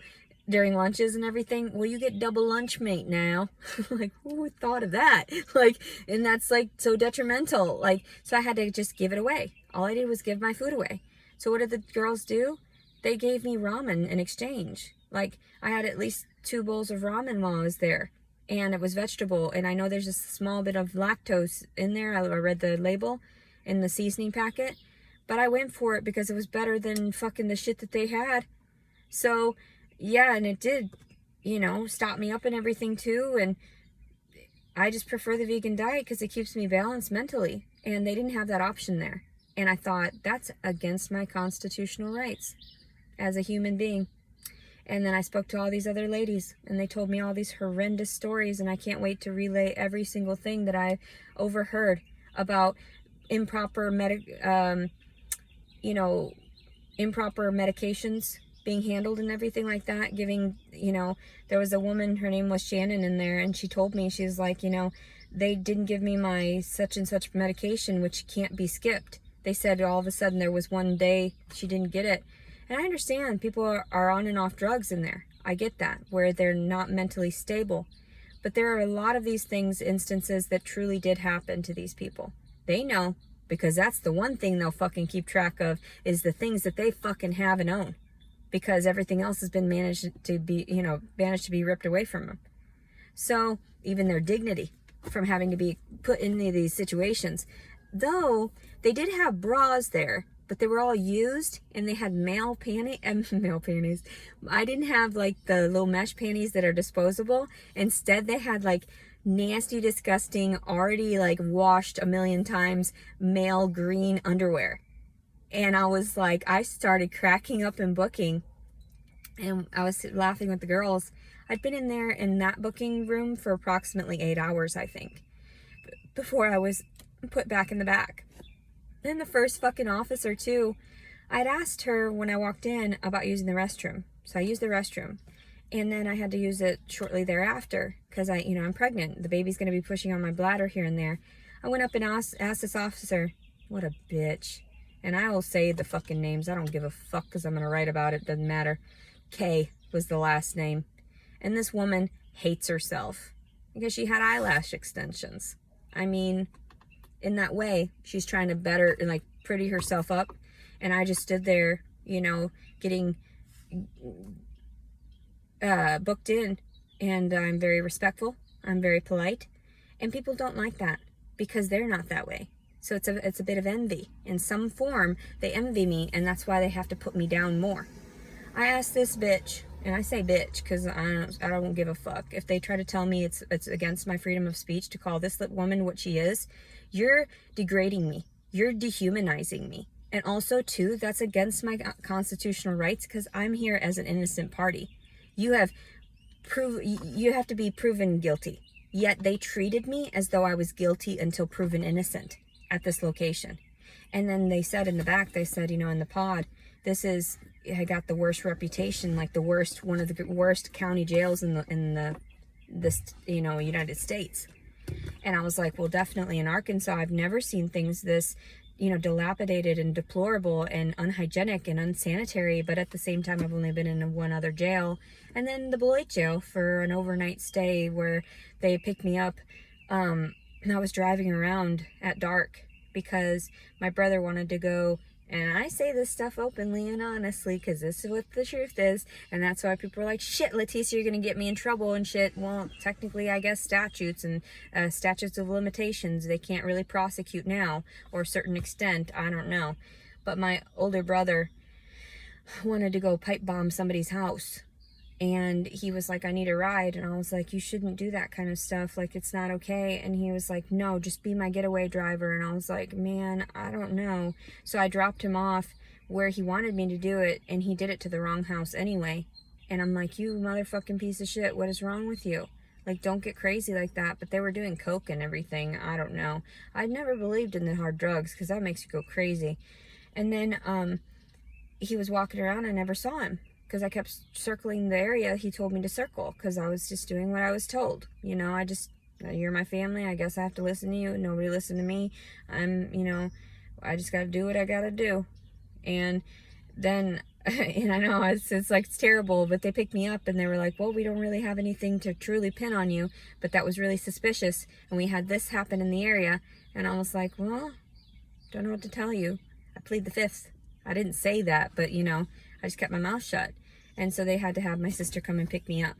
Speaker 1: during lunches and everything? Well, you get double lunch mate now. Like, who thought of that? Like, and that's, like, so detrimental. Like, so I had to just give it away. All I did was give my food away. So what did the girls do? They gave me ramen in exchange. Like, I had at least 2 bowls of ramen while I was there. And it was vegetable. And I know there's a small bit of lactose in there. I read the label in the seasoning packet. But I went for it because it was better than fucking the shit that they had. So, yeah, and it did, you know, stop me up and everything too. And I just prefer the vegan diet because it keeps me balanced mentally. And they didn't have that option there. And I thought, that's against my constitutional rights as a human being. And then I spoke to all these other ladies, and they told me all these horrendous stories, and I can't wait to relay every single thing that I overheard about improper improper medications being handled and everything like that. Giving, you know, there was a woman, her name was Shannon in there, and she told me, she's like, you know, they didn't give me my such and such medication, which can't be skipped. They said all of a sudden there was one day she didn't get it. And I understand people are on and off drugs in there. I get that, where they're not mentally stable. But there are a lot of these instances that truly did happen to these people. They know, because that's the one thing they'll fucking keep track of, is the things that they fucking have and own. Because everything else has been managed to be ripped away from them. So, even their dignity from having to be put in these situations. Though, they did have bras there, but they were all used, and they had male panties. I didn't have, like, the little mesh panties that are disposable. Instead, they had, like, nasty, disgusting, already, like, washed a million times male green underwear. And I was like, I started cracking up in booking, and I was laughing with the girls. I'd been in there in that booking room for approximately 8 hours, I think, before I was put back in the back. Then the first fucking officer too, I'd asked her when I walked in about using the restroom. So I used the restroom, and then I had to use it shortly thereafter because I'm pregnant. The baby's going to be pushing on my bladder here and there. I went up and asked this officer, what a bitch. And I will say the fucking names. I don't give a fuck because I'm going to write about it. Doesn't matter. K was the last name. And this woman hates herself because she had eyelash extensions. I mean, in that way, she's trying to better and, like, pretty herself up. And I just stood there, you know, getting booked in. And I'm very respectful. I'm very polite. And people don't like that because they're not that way. So it's a bit of envy. In some form, they envy me, and that's why they have to put me down more. I asked this bitch, and I say bitch because I don't give a fuck. If they try to tell me it's against my freedom of speech to call this woman what she is, you're degrading me. You're dehumanizing me. And also, too, that's against my constitutional rights because I'm here as an innocent party. You have to be proven guilty. Yet they treated me as though I was guilty until proven innocent at this location. And then they said in the back, they said, in the pod, I got the worst reputation, like one of the worst county jails in this United States. And I was like, well, definitely in Arkansas, I've never seen things this, dilapidated and deplorable and unhygienic and unsanitary. But at the same time, I've only been in one other jail. And then the Beloit jail for an overnight stay where they picked me up. And I was driving around at dark because my brother wanted to go. And I say this stuff openly and honestly because this is what the truth is. And that's why people are like, shit, Leticia, you're going to get me in trouble and shit. Well, technically, I guess statutes and statutes of limitations, they can't really prosecute now, or a certain extent. I don't know. But my older brother wanted to go pipe bomb somebody's house. And he was like, I need a ride. And I was like, you shouldn't do that kind of stuff. Like, it's not okay. And he was like, no, just be my getaway driver. And I was like, man, I don't know. So I dropped him off where he wanted me to do it. And he did it to the wrong house anyway. And I'm like, you motherfucking piece of shit. What is wrong with you? Like, don't get crazy like that. But they were doing coke and everything. I don't know. I'd never believed in the hard drugs because that makes you go crazy. And then he was walking around. I never saw him. Because I kept circling the area he told me to circle. Because I was just doing what I was told. You're my family. I guess I have to listen to you. Nobody listened to me. I just got to do what I got to do. And then, and I know it's terrible, but they picked me up and they were like, well, we don't really have anything to truly pin on you. But that was really suspicious. And we had this happen in the area. And I was like, well, don't know what to tell you. I plead the fifth. I didn't say that, but I just kept my mouth shut. And so they had to have my sister come and pick me up.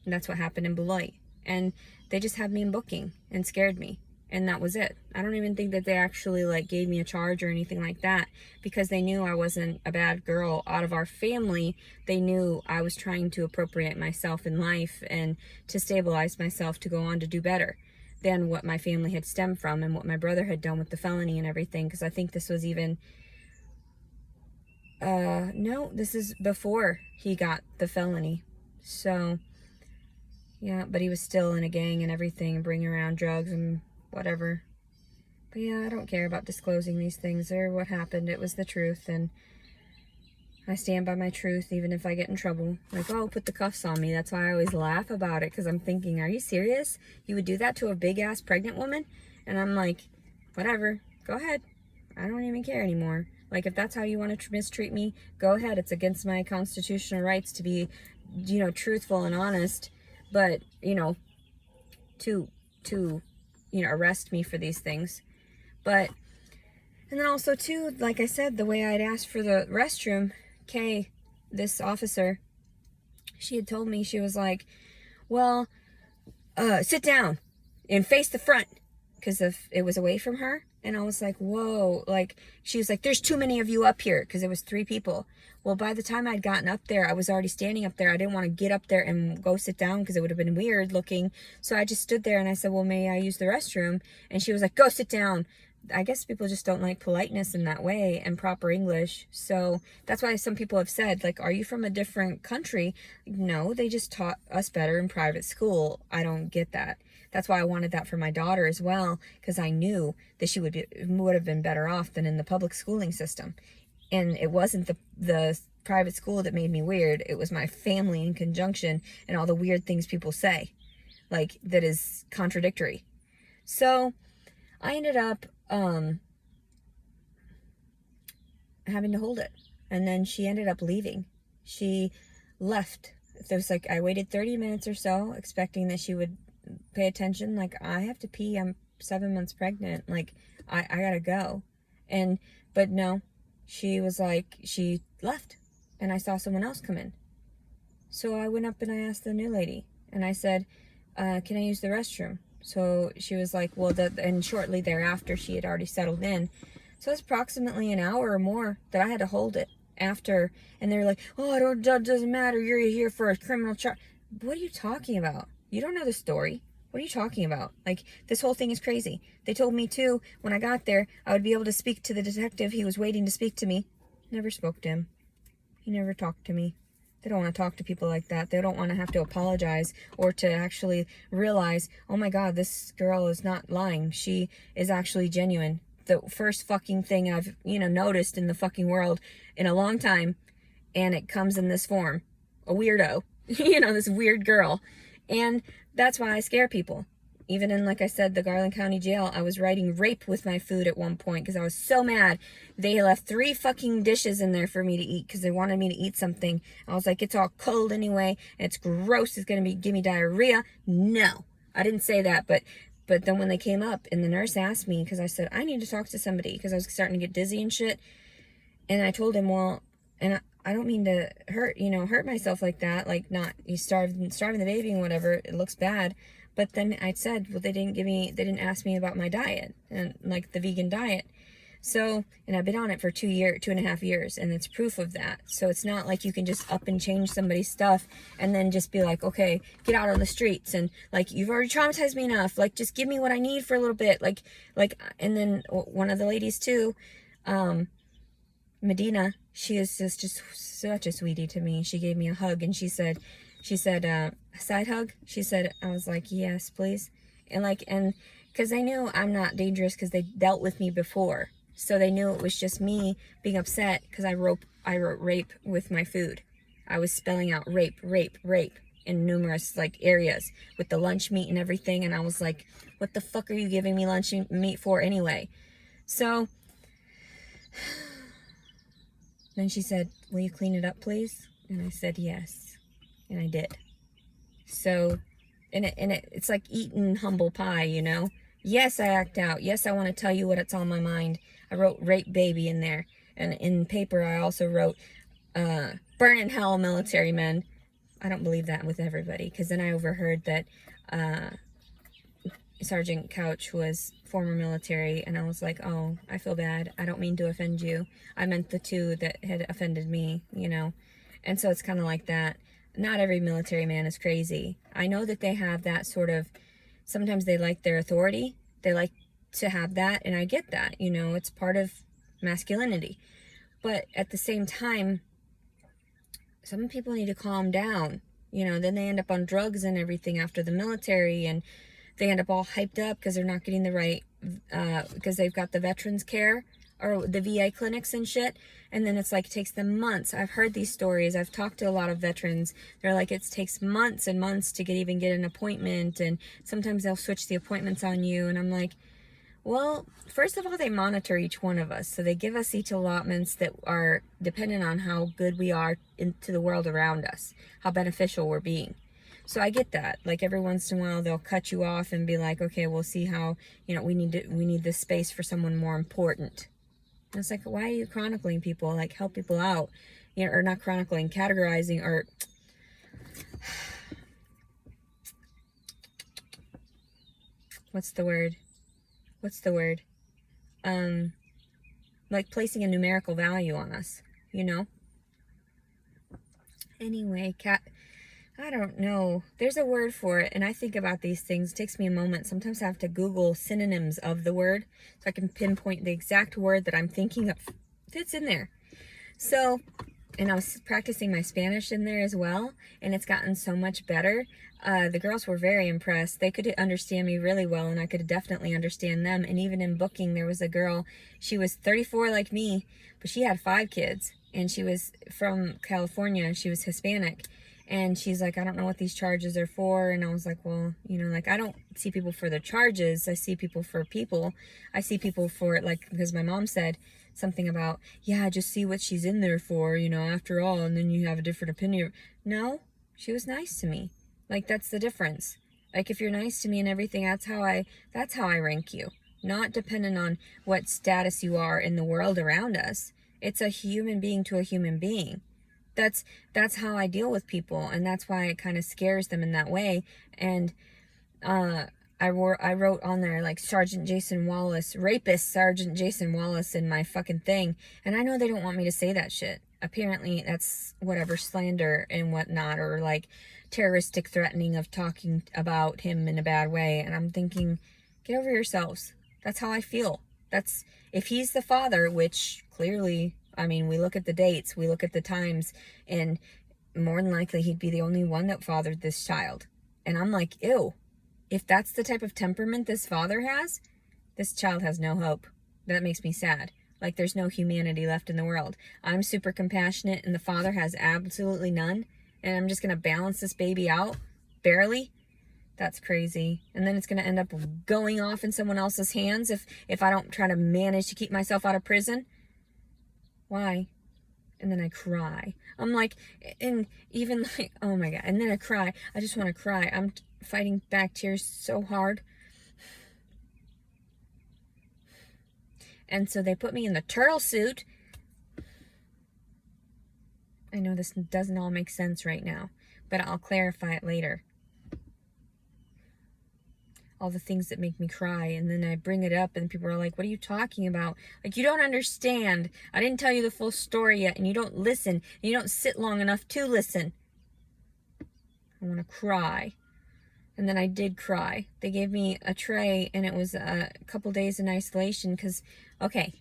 Speaker 1: And that's what happened in Beloit. And they just had me in booking and scared me. And that was it. I don't even think that they actually gave me a charge or anything like that because they knew I wasn't a bad girl. Out of our family, they knew I was trying to appropriate myself in life and to stabilize myself to go on to do better than what my family had stemmed from and what my brother had done with the felony and everything. Because I think this was even... no, this is before he got the felony. So, yeah, but he was still in a gang and everything, bringing around drugs and whatever. But yeah, I don't care about disclosing these things. They're what happened. It was the truth, and I stand by my truth even if I get in trouble. Like, oh, put the cuffs on me. That's why I always laugh about it, because I'm thinking, are you serious? You would do that to a big-ass pregnant woman? And I'm like, whatever. Go ahead. I don't even care anymore. Like, if that's how you want to mistreat me, go ahead. It's against my constitutional rights to be, truthful and honest. But, to arrest me for these things. But, and then also, too, like I said, the way I'd asked for the restroom, Kay, this officer, she had told me, she was like, well, sit down and face the front. Because it was away from her. And I was like, whoa, she was like, there's too many of you up here, because it was 3 people. Well, by the time I'd gotten up there, I was already standing up there. I didn't want to get up there and go sit down because it would have been weird looking. So I just stood there and I said, well, may I use the restroom? And she was like, go sit down. I guess people just don't like politeness in that way and proper English. So that's why some people have said, are you from a different country? No, they just taught us better in private school. I don't get that. That's why I wanted that for my daughter as well, because I knew that she would have been better off than in the public schooling system. And it wasn't the private school that made me weird. It was my family in conjunction and all the weird things people say, that is contradictory. So I ended up having to hold it. And then she ended up leaving. She left. There was I waited 30 minutes or so, expecting that she would pay attention. I have to pee. I'm 7 months pregnant. I gotta go. But no, she was she left. And I saw someone else come in. So I went up and I asked the new lady. And I said, can I use the restroom? So she was like, well, and shortly thereafter, she had already settled in. So it's approximately an hour or more that I had to hold it after. And they're like, oh, it doesn't matter. You're here for a criminal charge. What are you talking about? You don't know the story. What are you talking about? Like, this whole thing is crazy. They told me, too, when I got there, I would be able to speak to the detective. He was waiting to speak to me. Never spoke to him. He never talked to me. They don't want to talk to people like that. They don't want to have to apologize or to actually realize, oh my God, this girl is not lying. She is actually genuine. The first fucking thing I've, noticed in the fucking world in a long time, and it comes in this form. A weirdo. This weird girl. And that's why I scare people. Even in, like I said, the Garland County Jail, I was writing rape with my food at one point because I was so mad. They left 3 fucking dishes in there for me to eat because they wanted me to eat something. I was like, it's all cold anyway, and it's gross, it's going to give me diarrhea. No, I didn't say that, but then when they came up and the nurse asked me, because I said, I need to talk to somebody because I was starting to get dizzy and shit. And I told him, well, and I don't mean to hurt myself like that, like not you starving the baby and whatever, it looks bad. But then I said, well, they didn't ask me about my diet and like the vegan diet. So, and I've been on it for 2.5 years, and it's proof of that. So it's not like you can just up and change somebody's stuff and then just be like, okay, get out on the streets and like, you've already traumatized me enough. Like, just give me what I need for a little bit. Like, and then one of the ladies too, Medina, she is just such a sweetie to me. She gave me a hug and she said, side hug. She said, I was like, yes, please. And because they knew I'm not dangerous because they dealt with me before. So they knew it was just me being upset because I wrote rape with my food. I was spelling out rape, rape, rape in numerous like areas with the lunch meat and everything. And I was like, what the fuck are you giving me lunch meat for anyway? So then she said, will you clean it up, please? And I said, yes. And I did. So, it's like eating humble pie, Yes, I act out. Yes, I want to tell you what's on my mind. I wrote rape baby in there. And in paper, I also wrote, burn in hell, military men. I don't believe that with everybody. Because then I overheard that Sergeant Couch was former military. And I was like, oh, I feel bad. I don't mean to offend you. I meant the 2 that had offended me, And so it's kind of like that. Not every military man is crazy. I know that they have that sort of, sometimes they like their authority. They like to have that, and I get that, it's part of masculinity. But at the same time, some people need to calm down. Then they end up on drugs and everything after the military, and they end up all hyped up because they're not getting the right, because they've got the veterans care or the VA clinics and shit. And then it's like, it takes them months. I've heard these stories. I've talked to a lot of veterans. They're like, it takes months and months to even get an appointment. And sometimes they'll switch the appointments on you. And I'm like, well, first of all, they monitor each one of us. So they give us each allotments that are dependent on how good we are into the world around us, how beneficial we're being. So I get that. Like every once in a while, they'll cut you off and be like, okay, we'll see how, we need this space for someone more important. And it's like, why are you chronicling people? Like, help people out, or not chronicling, categorizing, or what's the word? Like placing a numerical value on us, Anyway, I don't know. There's a word for it, and I think about these things. It takes me a moment. Sometimes I have to Google synonyms of the word so I can pinpoint the exact word that I'm thinking of that's in there. So, and I was practicing my Spanish in there as well, and it's gotten so much better. The girls were very impressed. They could understand me really well, and I could definitely understand them. And even in booking, there was a girl, she was 34 like me, but she had 5 kids, and she was from California, and she was Hispanic. And she's like, I don't know what these charges are for. And I was like, well, I don't see people for the charges. I see people for people. I see people for it, like, because my mom said something about, yeah, just see what she's in there for, after all. And then you have a different opinion. No, she was nice to me. Like, that's the difference. Like, if you're nice to me and everything, that's how I rank you. Not dependent on what status you are in the world around us. It's a human being to a human being. That's how I deal with people, and that's why it kind of scares them in that way. And I I wrote on there like Sergeant Jason Wallace, rapist Sergeant Jason Wallace in my fucking thing. And I know they don't want me to say that shit. Apparently that's whatever, slander and whatnot, or like terroristic threatening of talking about him in a bad way. And I'm thinking, get over yourselves. That's how I feel. That's, if he's the father, which clearly, I mean, we look at the dates, we look at the times, and more than likely he'd be the only one that fathered this child. And I'm like, ew. If that's the type of temperament this father has, this child has no hope. That makes me sad. Like there's no humanity left in the world. I'm super compassionate and the father has absolutely none. And I'm just going to balance this baby out, barely. That's crazy. And then it's going to end up going off in someone else's hands if I don't try to manage to keep myself out of prison. Why? And then I cry. I'm like, and even like, oh my God. And then I cry. I just want to cry. I'm fighting back tears so hard. And so they put me in the turtle suit. I know this doesn't all make sense right now, but I'll clarify it later. All the things that make me cry, and then I bring it up and people are like, what are you talking about? Like, you don't understand. I didn't tell you the full story yet, and you don't listen. And you don't sit long enough to listen. I want to cry. And then I did cry. They gave me a tray, and it was a couple days in isolation because, okay,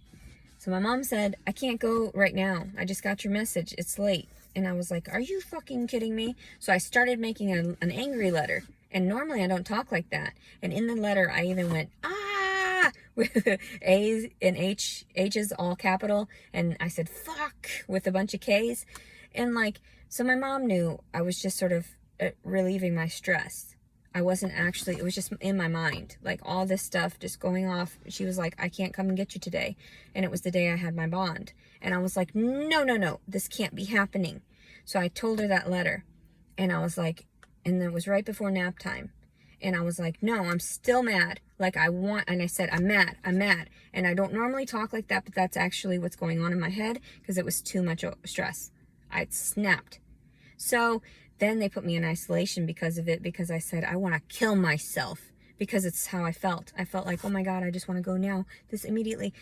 Speaker 1: so my mom said, I can't go right now. I just got your message. It's late. And I was like, are you fucking kidding me? So I started making an angry letter. And normally I don't talk like that. And in the letter, I even went, ah, with A's and H's all capital. And I said, fuck, with a bunch of K's. And like, so my mom knew I was just sort of relieving my stress. I wasn't actually, it was just in my mind, like all this stuff just going off. She was like, I can't come and get you today. And it was the day I had my bond. And I was like, no, this can't be happening. So I told her that letter. And I was like, and it was right before nap time. And I was like, no, I'm still mad. Like and I said, I'm mad. And I don't normally talk like that, but that's actually what's going on in my head because it was too much stress. I snapped. So then they put me in isolation because of it, because I said, I want to kill myself because it's how I felt. I felt like, oh my God, I just want to go now. This immediately.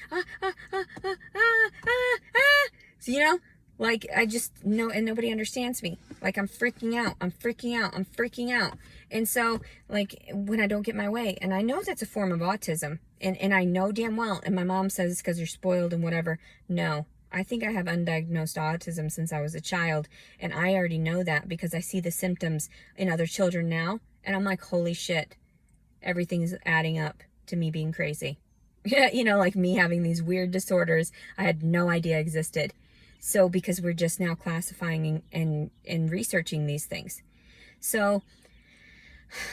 Speaker 1: So, you know, like I just know, and nobody understands me. Like I'm freaking out. And so like when I don't get my way, and I know that's a form of autism, and I know damn well, and my mom says it's because you're spoiled and whatever. No. I think I have undiagnosed autism since I was a child, and I already know that because I see the symptoms in other children now, and I'm like, holy shit, everything's adding up to me being crazy. You know, like me having these weird disorders I had no idea existed. So because we're just now classifying and researching these things. So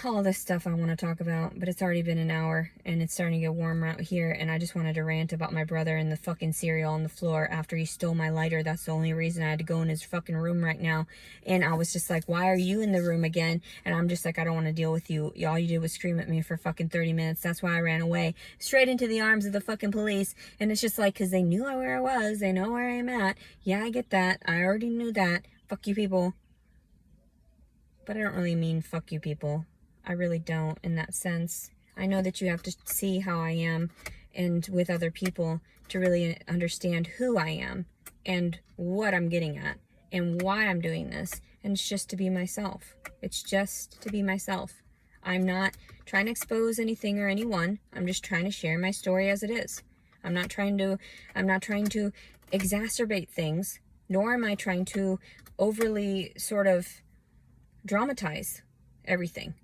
Speaker 1: all this stuff I want to talk about, but it's already been an hour and it's starting to get warmer out here, and I just wanted to rant about my brother and the fucking cereal on the floor after he stole my lighter. That's the only reason I had to go in his fucking room right now. And I was just like, why are you in the room again? And I'm just like, I don't want to deal with you. All you did was scream at me for fucking 30 minutes. That's why I ran away straight into the arms of the fucking police. And it's just like, because they knew where I was, they know where I'm at. Yeah, I get that. I already knew that. Fuck you people. But I don't really mean fuck you people. I really don't in that sense. I know that you have to see how I am and with other people to really understand who I am and what I'm getting at and why I'm doing this. And it's just to be myself. It's just to be myself. I'm not trying to expose anything or anyone. I'm just trying to share my story as it is. I'm not trying to exacerbate things, nor am I trying to overly sort of dramatize everything.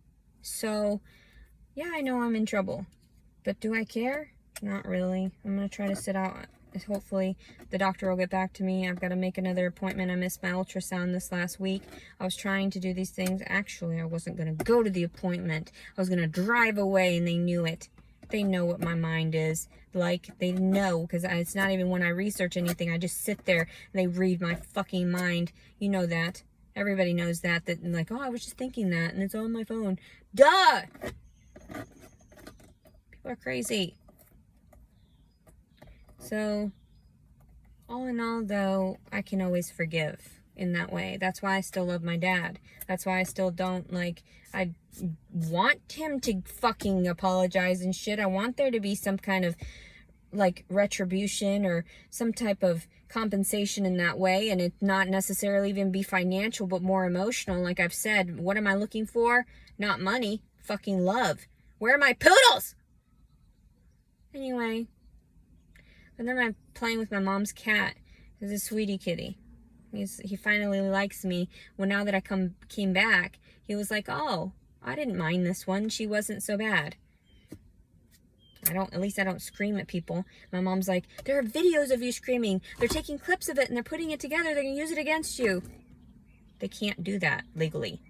Speaker 1: So, yeah, I know I'm in trouble, but do I care? Not really. I'm going to try to sit out. Hopefully the doctor will get back to me. I've got to make another appointment. I missed my ultrasound this last week. I was trying to do these things. Actually, I wasn't going to go to the appointment. I was going to drive away, and they knew it. They know what my mind is. Like, they know, because it's not even when I research anything. I just sit there, and they read my fucking mind. You know that. Everybody knows that like, oh, I was just thinking that, and it's on my phone. Duh! People are crazy. So, all in all, though, I can always forgive. in that way. That's why I still love my dad. That's why I still don't, like, I want him to fucking apologize and shit. I want there to be some kind of, like, retribution or some type of compensation in that way, and it not necessarily even be financial, but more emotional. Like I've said, what am I looking for? Not money, fucking love. Where are my poodles? Anyway, and then I'm playing with my mom's cat. He's a sweetie kitty. He finally likes me. Well, now that I came back, he was like, oh, I didn't mind this one. She wasn't so bad. At least I don't scream at people. My mom's like, there are videos of you screaming. They're taking clips of it and they're putting it together. They're going to use it against you. They can't do that legally.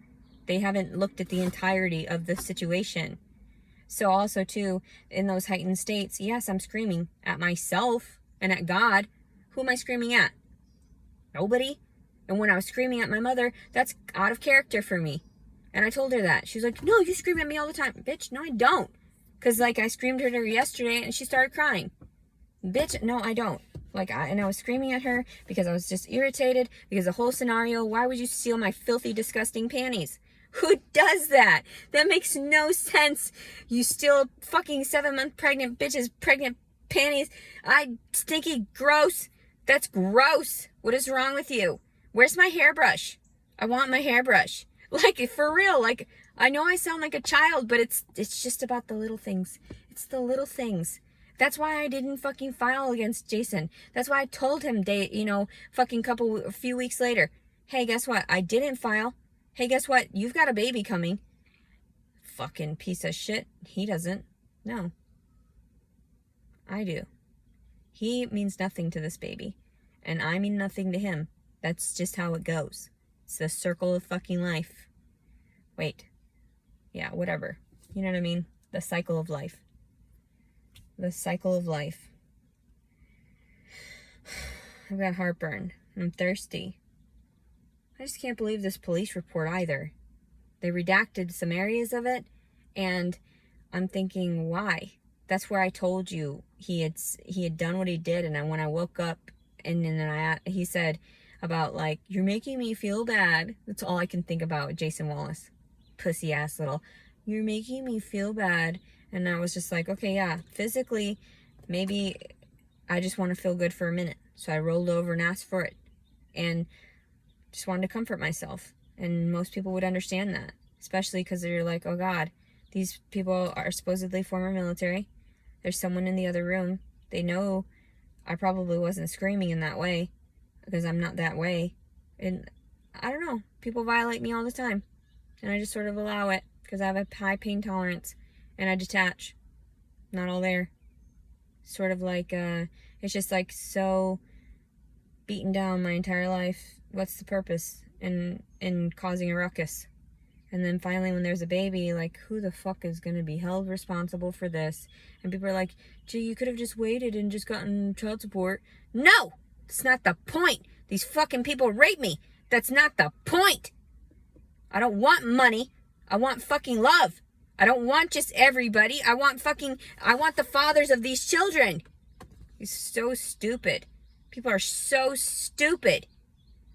Speaker 1: They haven't looked at the entirety of the situation. So also too, in those heightened states, yes, I'm screaming at myself and at God. Who am I screaming at? Nobody. And when I was screaming at my mother, that's out of character for me. And I told her that. She's like, no, you scream at me all the time. Bitch, no, I don't. Because, like, I screamed at her yesterday and she started crying. Bitch, no, I don't. And I was screaming at her because I was just irritated because the whole scenario, why would you steal my filthy, disgusting panties? Who does that? That makes no sense. You steal fucking 7-month pregnant bitch's pregnant panties. Stinky, gross. That's gross. What is wrong with you? Where's my hairbrush? I want my hairbrush. Like, for real, like, I know I sound like a child, but it's just about the little things. It's the little things. That's why I didn't fucking file against Jason. That's why I told him, a few weeks later, hey, guess what? I didn't file. Hey, guess what? You've got a baby coming. Fucking piece of shit. He doesn't. No. I do. He means nothing to this baby. And I mean nothing to him. That's just how it goes. It's the circle of fucking life. Wait. Yeah, whatever. You know what I mean? The cycle of life. The cycle of life. I've got heartburn. I'm thirsty. I just can't believe this police report either. They redacted some areas of it, and I'm thinking, why? That's where I told you he had done what he did, and when I woke up, and then he said about, like, you're making me feel bad. That's all I can think about, Jason Wallace. Pussy ass little, you're making me feel bad. And I was just like, okay, yeah, physically, maybe I just want to feel good for a minute. So I rolled over and asked for it. And just wanted to comfort myself. And most people would understand that. Especially because they're like, oh God, these people are supposedly former military. There's someone in the other room. They know I probably wasn't screaming in that way. Because I'm not that way. And I don't know. People violate me all the time. And I just sort of allow it. Because I have a high pain tolerance. And I detach. Not all there. Sort of like, it's just like so beaten down my entire life. What's the purpose in causing a ruckus? And then finally when there's a baby, like, who the fuck is going to be held responsible for this? And people are like, gee, you could have just waited and just gotten child support. No! That's not the point. These fucking people rape me. That's not the point. I don't want money. I want fucking love. I don't want just everybody. I want the fathers of these children. It's so stupid. People are so stupid.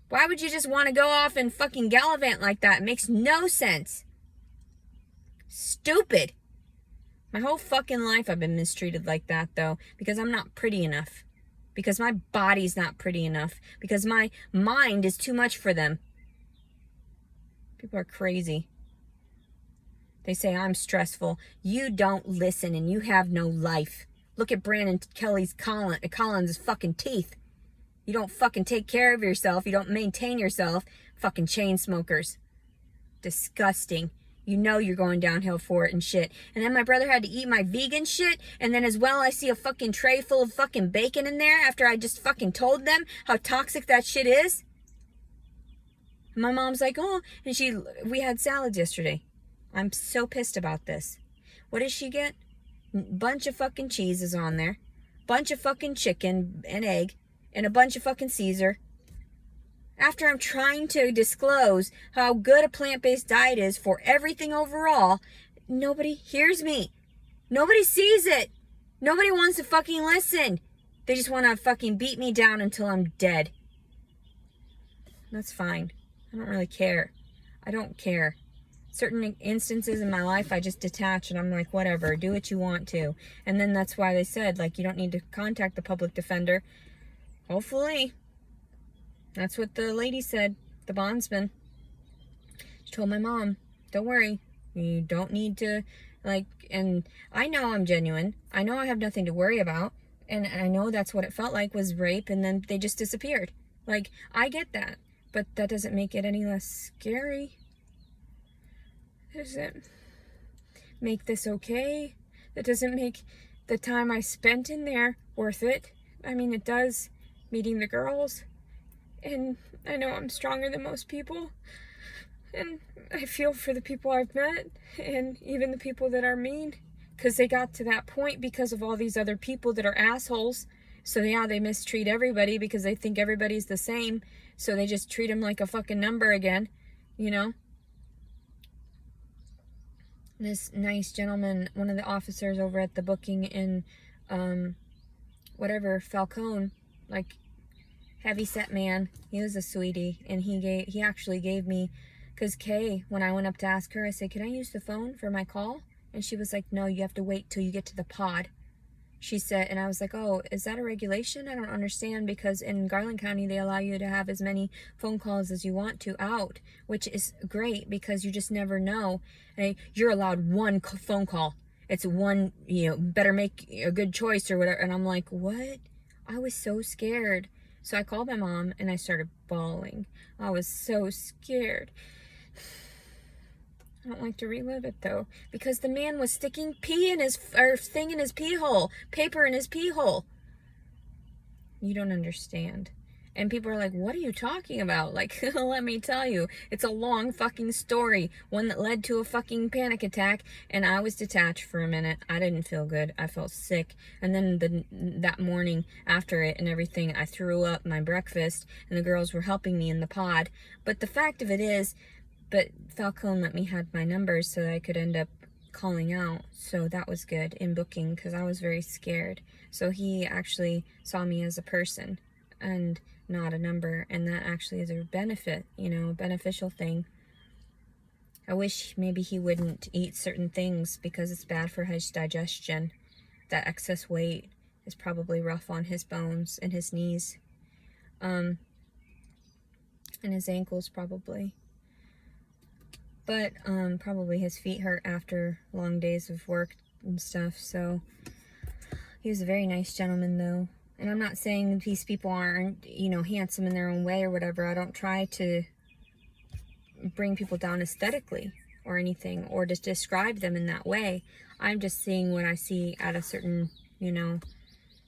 Speaker 1: Why would you just want to go off and fucking gallivant like that? It makes no sense. Stupid. My whole fucking life I've been mistreated like that, though, because I'm not pretty enough. Because my body's not pretty enough. Because my mind is too much for them. People are crazy. They say I'm stressful. You don't listen and you have no life. Look at Brandon Collins' fucking teeth. You don't fucking take care of yourself. You don't maintain yourself. Fucking chain smokers. Disgusting. You know you're going downhill for it and shit. And then my brother had to eat my vegan shit. And then as well, I see a fucking tray full of fucking bacon in there after I just fucking told them how toxic that shit is. And my mom's like, oh, and we had salads yesterday. I'm so pissed about this. What does she get? Bunch of fucking cheeses on there. Bunch of fucking chicken and egg. And a bunch of fucking Caesar. After I'm trying to disclose how good a plant-based diet is for everything overall, nobody hears me. Nobody sees it. Nobody wants to fucking listen. They just want to fucking beat me down until I'm dead. That's fine. I don't really care. I don't care. Certain instances in my life, I just detach and I'm like, whatever, do what you want to. And then that's why they said, like, you don't need to contact the public defender. Hopefully. That's what the lady said, the bondsman. She told my mom, don't worry, you don't need to, like, and I know I'm genuine. I know I have nothing to worry about. And I know that's what it felt like, was rape, and then they just disappeared. Like, I get that. But that doesn't make it any less scary. Does it make this okay? That doesn't make the time I spent in there worth it. I mean, it does, meeting the girls. And I know I'm stronger than most people. And I feel for the people I've met, and even the people that are mean, because they got to that point because of all these other people that are assholes. So yeah, they mistreat everybody because they think everybody's the same. So they just treat them like a fucking number again, you know? This nice gentleman, one of the officers over at the booking in, Falcone, like, heavy-set man. He was a sweetie, and he actually gave me, because Kay, when I went up to ask her, I said, can I use the phone for my call? And she was like, no, you have to wait till you get to the pod. She said, and I was like, oh, is that a regulation? I don't understand, because in Garland County, they allow you to have as many phone calls as you want to out, which is great, because you just never know. And you're allowed one phone call. It's one, better make a good choice or whatever. And I'm like, what? I was so scared. So I called my mom, and I started bawling. I was so scared. I don't like to relive it, though, because the man was sticking thing in his pee hole, paper in his pee hole. You don't understand. And people are like, what are you talking about? Like, let me tell you, it's a long fucking story. One that led to a fucking panic attack, and I was detached for a minute. I didn't feel good. I felt sick. And then that morning after it and everything, I threw up my breakfast, and the girls were helping me in the pod. But the fact of it is, but Falcone let me have my numbers so that I could end up calling out. So that was good in booking, because I was very scared. So he actually saw me as a person and not a number, and that actually is a benefit, a beneficial thing. I wish maybe he wouldn't eat certain things because it's bad for his digestion. That excess weight is probably rough on his bones and his knees, and his ankles probably. But probably his feet hurt after long days of work and stuff. So he was a very nice gentleman, though. And I'm not saying these people aren't, handsome in their own way or whatever. I don't try to bring people down aesthetically or anything, or just describe them in that way. I'm just seeing what I see at a certain, and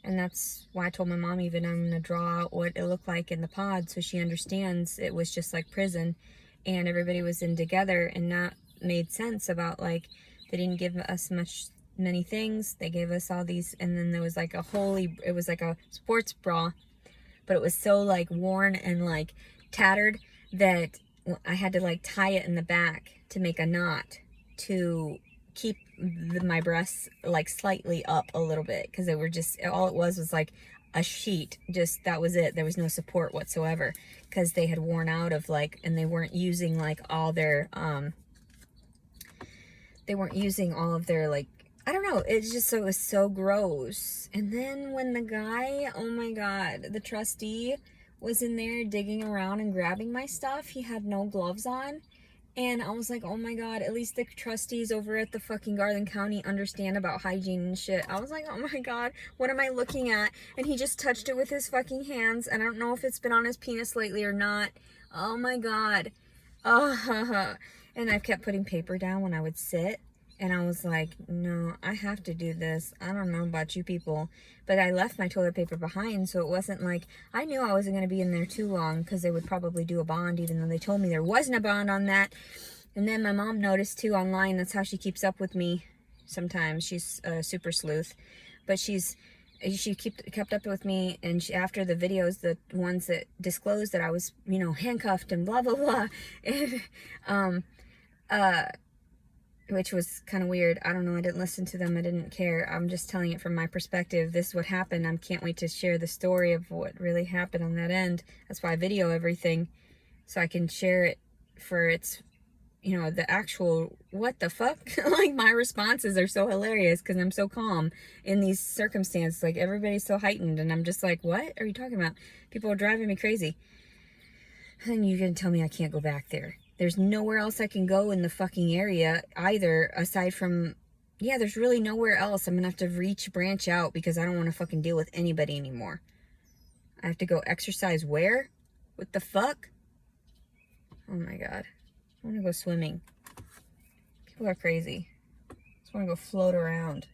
Speaker 1: that's why I told my mom even I'm going to draw out what it looked like in the pod so she understands it was just like prison. And everybody was in together, and that made sense about, like, they didn't give us many things. They gave us all these, and then there was like it was like a sports bra, but it was so like worn and like tattered that I had to like tie it in the back to make a knot to keep my breasts like slightly up a little bit, because they were just, all it was like a sheet, just that was it. There was no support whatsoever, because they had worn out of like, and they weren't using like all their like, I don't know, it's just, so it was so gross. And then when the guy, oh my god, the trustee was in there digging around and grabbing my stuff, he had no gloves on. And I was like, oh my god, at least the trustees over at the fucking Garland County understand about hygiene and shit. I was like, oh my god, what am I looking at? And he just touched it with his fucking hands, and I don't know if it's been on his penis lately or not. Oh my god. And I kept putting paper down when I would sit. And I was like, no, I have to do this. I don't know about you people. But I left my toilet paper behind, so it wasn't like, I knew I wasn't going to be in there too long, because they would probably do a bond, even though they told me there wasn't a bond on that. And then my mom noticed too online, that's how she keeps up with me sometimes. She's a super sleuth. But she kept up with me, and after the videos, the ones that disclosed that I was, handcuffed and blah, blah, blah. And, which was kind of weird. I don't know. I didn't listen to them. I didn't care. I'm just telling it from my perspective. This is what happened. I can't wait to share the story of what really happened on that end. That's why I video everything. so I can share it for its, you know, the actual, what the fuck? Like, my responses are so hilarious because I'm so calm in these circumstances. Like, everybody's so heightened, and I'm just like, what are you talking about? People are driving me crazy. And you're gonna tell me I can't go back there. There's nowhere else I can go in the fucking area either, aside from, yeah, there's really nowhere else. I'm gonna have to branch out because I don't want to fucking deal with anybody anymore. I have to go exercise where? What the fuck? Oh my god. I want to go swimming. People are crazy. I just want to go float around.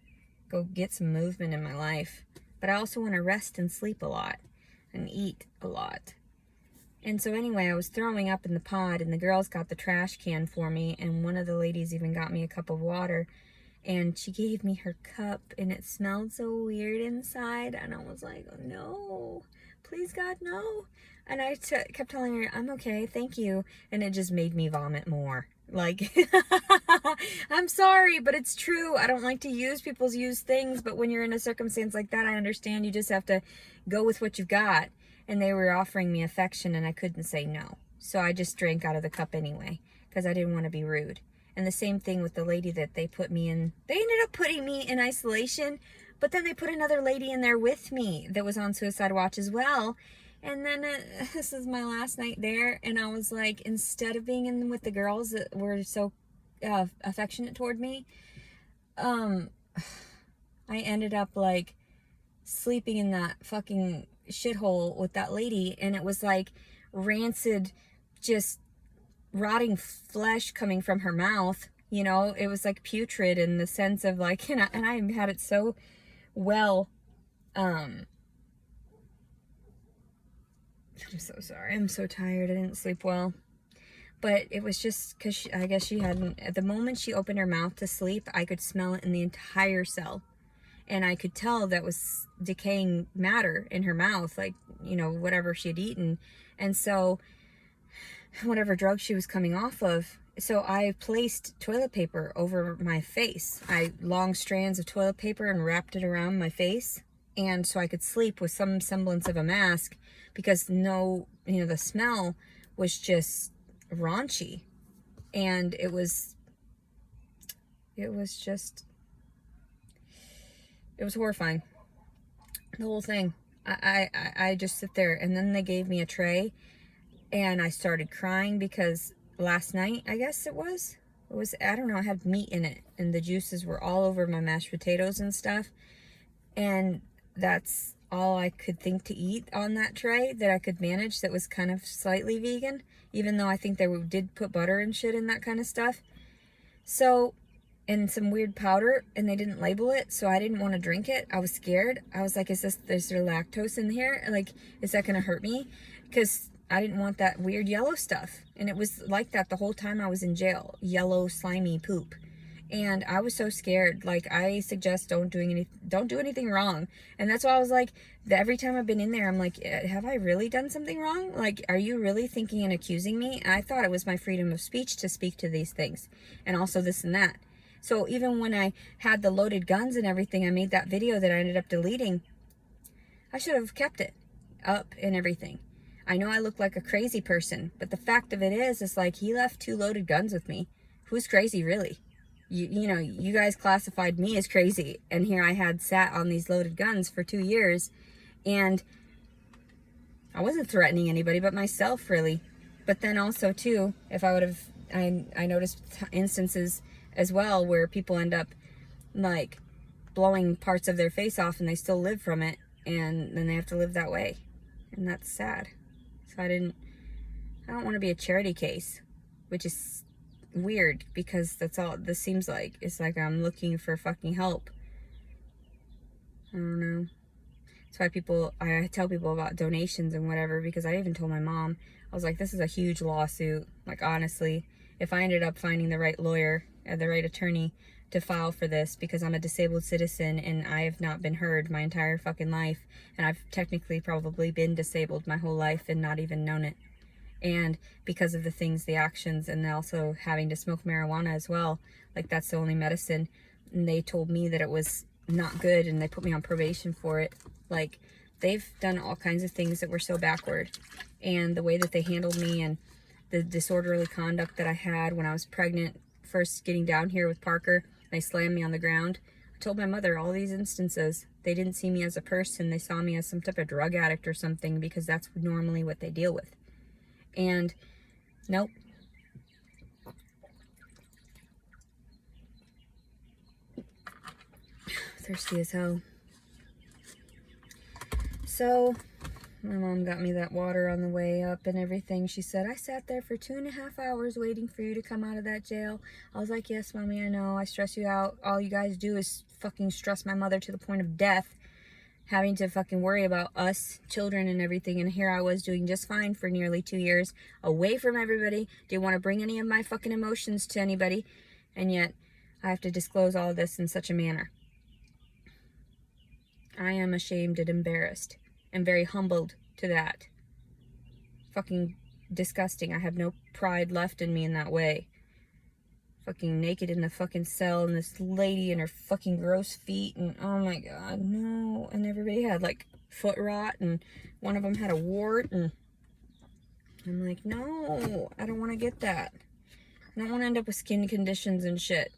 Speaker 1: Go get some movement in my life. But I also want to rest and sleep a lot. And eat a lot. And so anyway, I was throwing up in the pod, and the girls got the trash can for me, and one of the ladies even got me a cup of water, and she gave me her cup, and it smelled so weird inside, and I was like, oh, no, please God, no. And I kept telling her, I'm okay, thank you, and it just made me vomit more. Like, I'm sorry, but it's true. I don't like to use people's used things, but when you're in a circumstance like that, I understand you just have to go with what you've got. And they were offering me affection, and I couldn't say no. So I just drank out of the cup anyway, because I didn't want to be rude. And the same thing with the lady that they put me in. They ended up putting me in isolation, but then they put another lady in there with me that was on suicide watch as well. And then this is my last night there, and I was like, instead of being in with the girls that were so affectionate toward me, I ended up like sleeping in that fucking shithole with that lady, and it was like rancid, just rotting flesh coming from her mouth. You know, it was like putrid in the sense of like, and I had it so well. I'm so sorry. I'm so tired. I didn't sleep well. But it was just because I guess she hadn't, at the moment she opened her mouth to sleep, I could smell it in the entire cell. And I could tell that was decaying matter in her mouth, like, you know, whatever she had eaten. And so, whatever drug she was coming off of. So I placed toilet paper over my face. Long strands of toilet paper and wrapped it around my face. And so I could sleep with some semblance of a mask, because no, you know, the smell was just raunchy. And it was horrifying. The whole thing. I just sit there, and then they gave me a tray, and I started crying because last night, I guess it was, I don't know, it had meat in it, and the juices were all over my mashed potatoes and stuff, and that's all I could think to eat on that tray that I could manage that was kind of slightly vegan, even though I think they did put butter and shit in that kind of stuff. So, and some weird powder, and they didn't label it, so I didn't want to drink it. I was scared. I was like, is there lactose in here? Like, is that going to hurt me? Because I didn't want that weird yellow stuff. And it was like that the whole time I was in jail. Yellow, slimy poop. And I was so scared. Like, I suggest don't do anything wrong. And that's why I was like, every time I've been in there, I'm like, have I really done something wrong? Like, are you really thinking and accusing me? And I thought it was my freedom of speech to speak to these things. And also this and that. So even when I had the loaded guns and everything, I made that video that I ended up deleting. I should have kept it up and everything. I know I look like a crazy person, but the fact of it is like, he left 2 loaded guns with me. Who's crazy, really? You know, you guys classified me as crazy, and here I had sat on these loaded guns for 2 years, and I wasn't threatening anybody but myself, really. But then also, too, if I would have, I noticed instances as well where people end up, like, blowing parts of their face off, and they still live from it, and then they have to live that way, and that's sad. So I don't want to be a charity case, which is weird, because that's all this seems like. It's like I'm looking for fucking help. I don't know. That's why I tell people about donations and whatever, because I even told my mom, I was like, this is a huge lawsuit. Like, honestly, if I ended up finding the right lawyer or the right attorney to file for this, because I'm a disabled citizen and I have not been heard my entire fucking life, and I've technically probably been disabled my whole life and not even known it. And because of the things, the actions, and also having to smoke marijuana as well, like, that's the only medicine, and they told me that it was not good, and they put me on probation for it. Like, they've done all kinds of things that were so backward, and the way that they handled me, and the disorderly conduct that I had when I was pregnant, first getting down here with Parker. They slammed me on the ground. I told my mother all these instances. They didn't see me as a person. They saw me as some type of drug addict or something, because that's normally what they deal with. And nope. Thirsty as hell. So my mom got me that water on the way up and everything. She said, I sat there for 2.5 hours waiting for you to come out of that jail. I was like, yes, Mommy, I know. I stress you out. All you guys do is fucking stress my mother to the point of death, having to fucking worry about us, children and everything. And here I was doing just fine for nearly 2 years, away from everybody. Didn't want to bring any of my fucking emotions to anybody. And yet I have to disclose all of this in such a manner. I am ashamed and embarrassed and very humbled to that. Fucking disgusting. I have no pride left in me in that way. Fucking naked in the fucking cell, and this lady and her fucking gross feet, and oh my god, no. And everybody had like foot rot, and one of them had a wart, and I'm like, no, I don't want to get that. I don't want to end up with skin conditions and shit.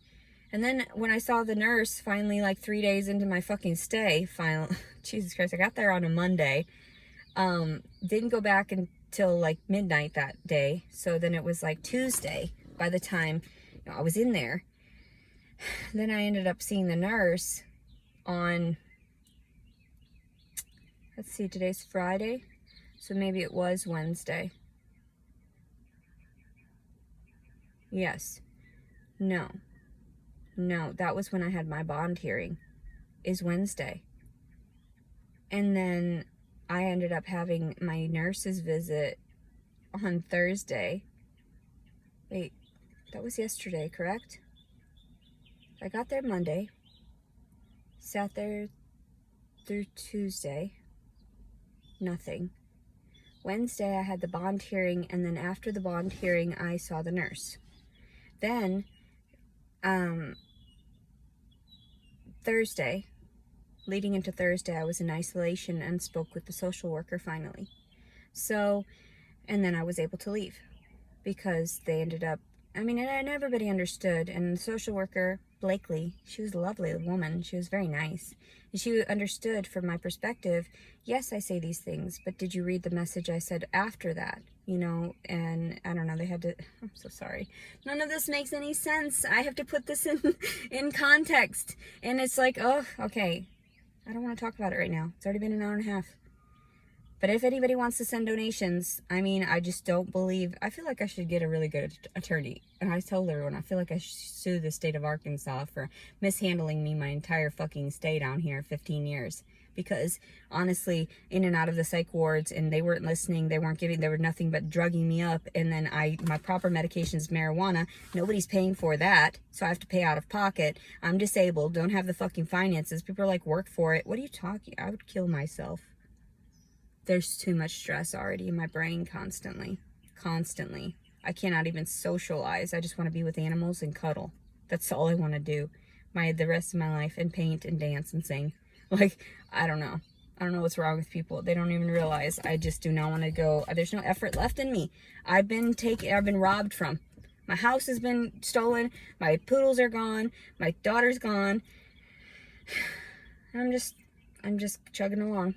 Speaker 1: And then when I saw the nurse finally, like 3 days into my fucking stay, finally, Jesus Christ, I got there on a Monday. Didn't go back until like midnight that day. So then it was like Tuesday by the time I was in there. Then I ended up seeing the nurse on, let's see, today's Friday. So maybe it was Wednesday. Yes. No, that was when I had my bond hearing, is Wednesday. And then I ended up having my nurse's visit on Thursday. Wait, that was yesterday, correct? I got there Monday, sat there through Tuesday, nothing. Wednesday I had the bond hearing, and then after the bond hearing I saw the nurse. Then Thursday, leading into Thursday, I was in isolation and spoke with the social worker finally. So, and then I was able to leave because they ended up, I mean, and everybody understood. And the social worker, Blakely, she was a lovely woman. She was very nice. And she understood from my perspective, yes, I say these things, but did you read the message I said after that? You know, and I don't know, they had to, I'm so sorry. None of this makes any sense. I have to put this in context. And it's like, oh, okay. I don't want to talk about it right now. It's already been an hour and a half. But if anybody wants to send donations, I mean, I just don't believe, I feel like I should get a really good attorney. And I told everyone, I feel like I should sue the state of Arkansas for mishandling me my entire fucking stay down here, 15 years. Because honestly, in and out of the psych wards, and they weren't listening, they were nothing but drugging me up. And then my proper medication is marijuana. Nobody's paying for that. So I have to pay out of pocket. I'm disabled, don't have the fucking finances. People are like, work for it. What are you talking? I would kill myself. There's too much stress already in my brain constantly. I cannot even socialize. I just want to be with animals and cuddle. That's all I want to do. The rest of my life, and paint and dance and sing. Like, I don't know. I don't know what's wrong with people. They don't even realize. I just do not want to go. There's no effort left in me. I've been robbed from. My house has been stolen. My poodles are gone. My daughter's gone. I'm just chugging along.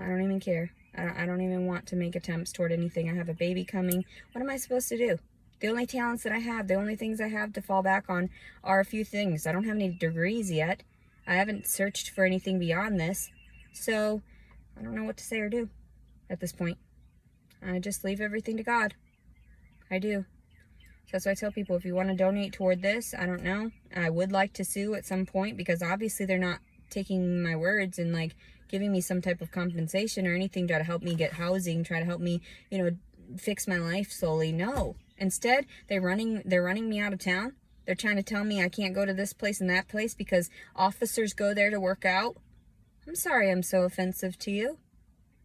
Speaker 1: I don't even care. I don't even want to make attempts toward anything. I have a baby coming. What am I supposed to do? The only talents that I have, the only things I have to fall back on are a few things. I don't have any degrees yet. I haven't searched for anything beyond this. So, I don't know what to say or do at this point. I just leave everything to God. I do. So that's why I tell people, if you want to donate toward this, I don't know. I would like to sue at some point, because obviously they're not taking my words and like giving me some type of compensation or anything, try to help me get housing, try to help me, fix my life slowly. No. Instead, they're running me out of town. They're trying to tell me I can't go to this place and that place because officers go there to work out. I'm sorry I'm so offensive to you.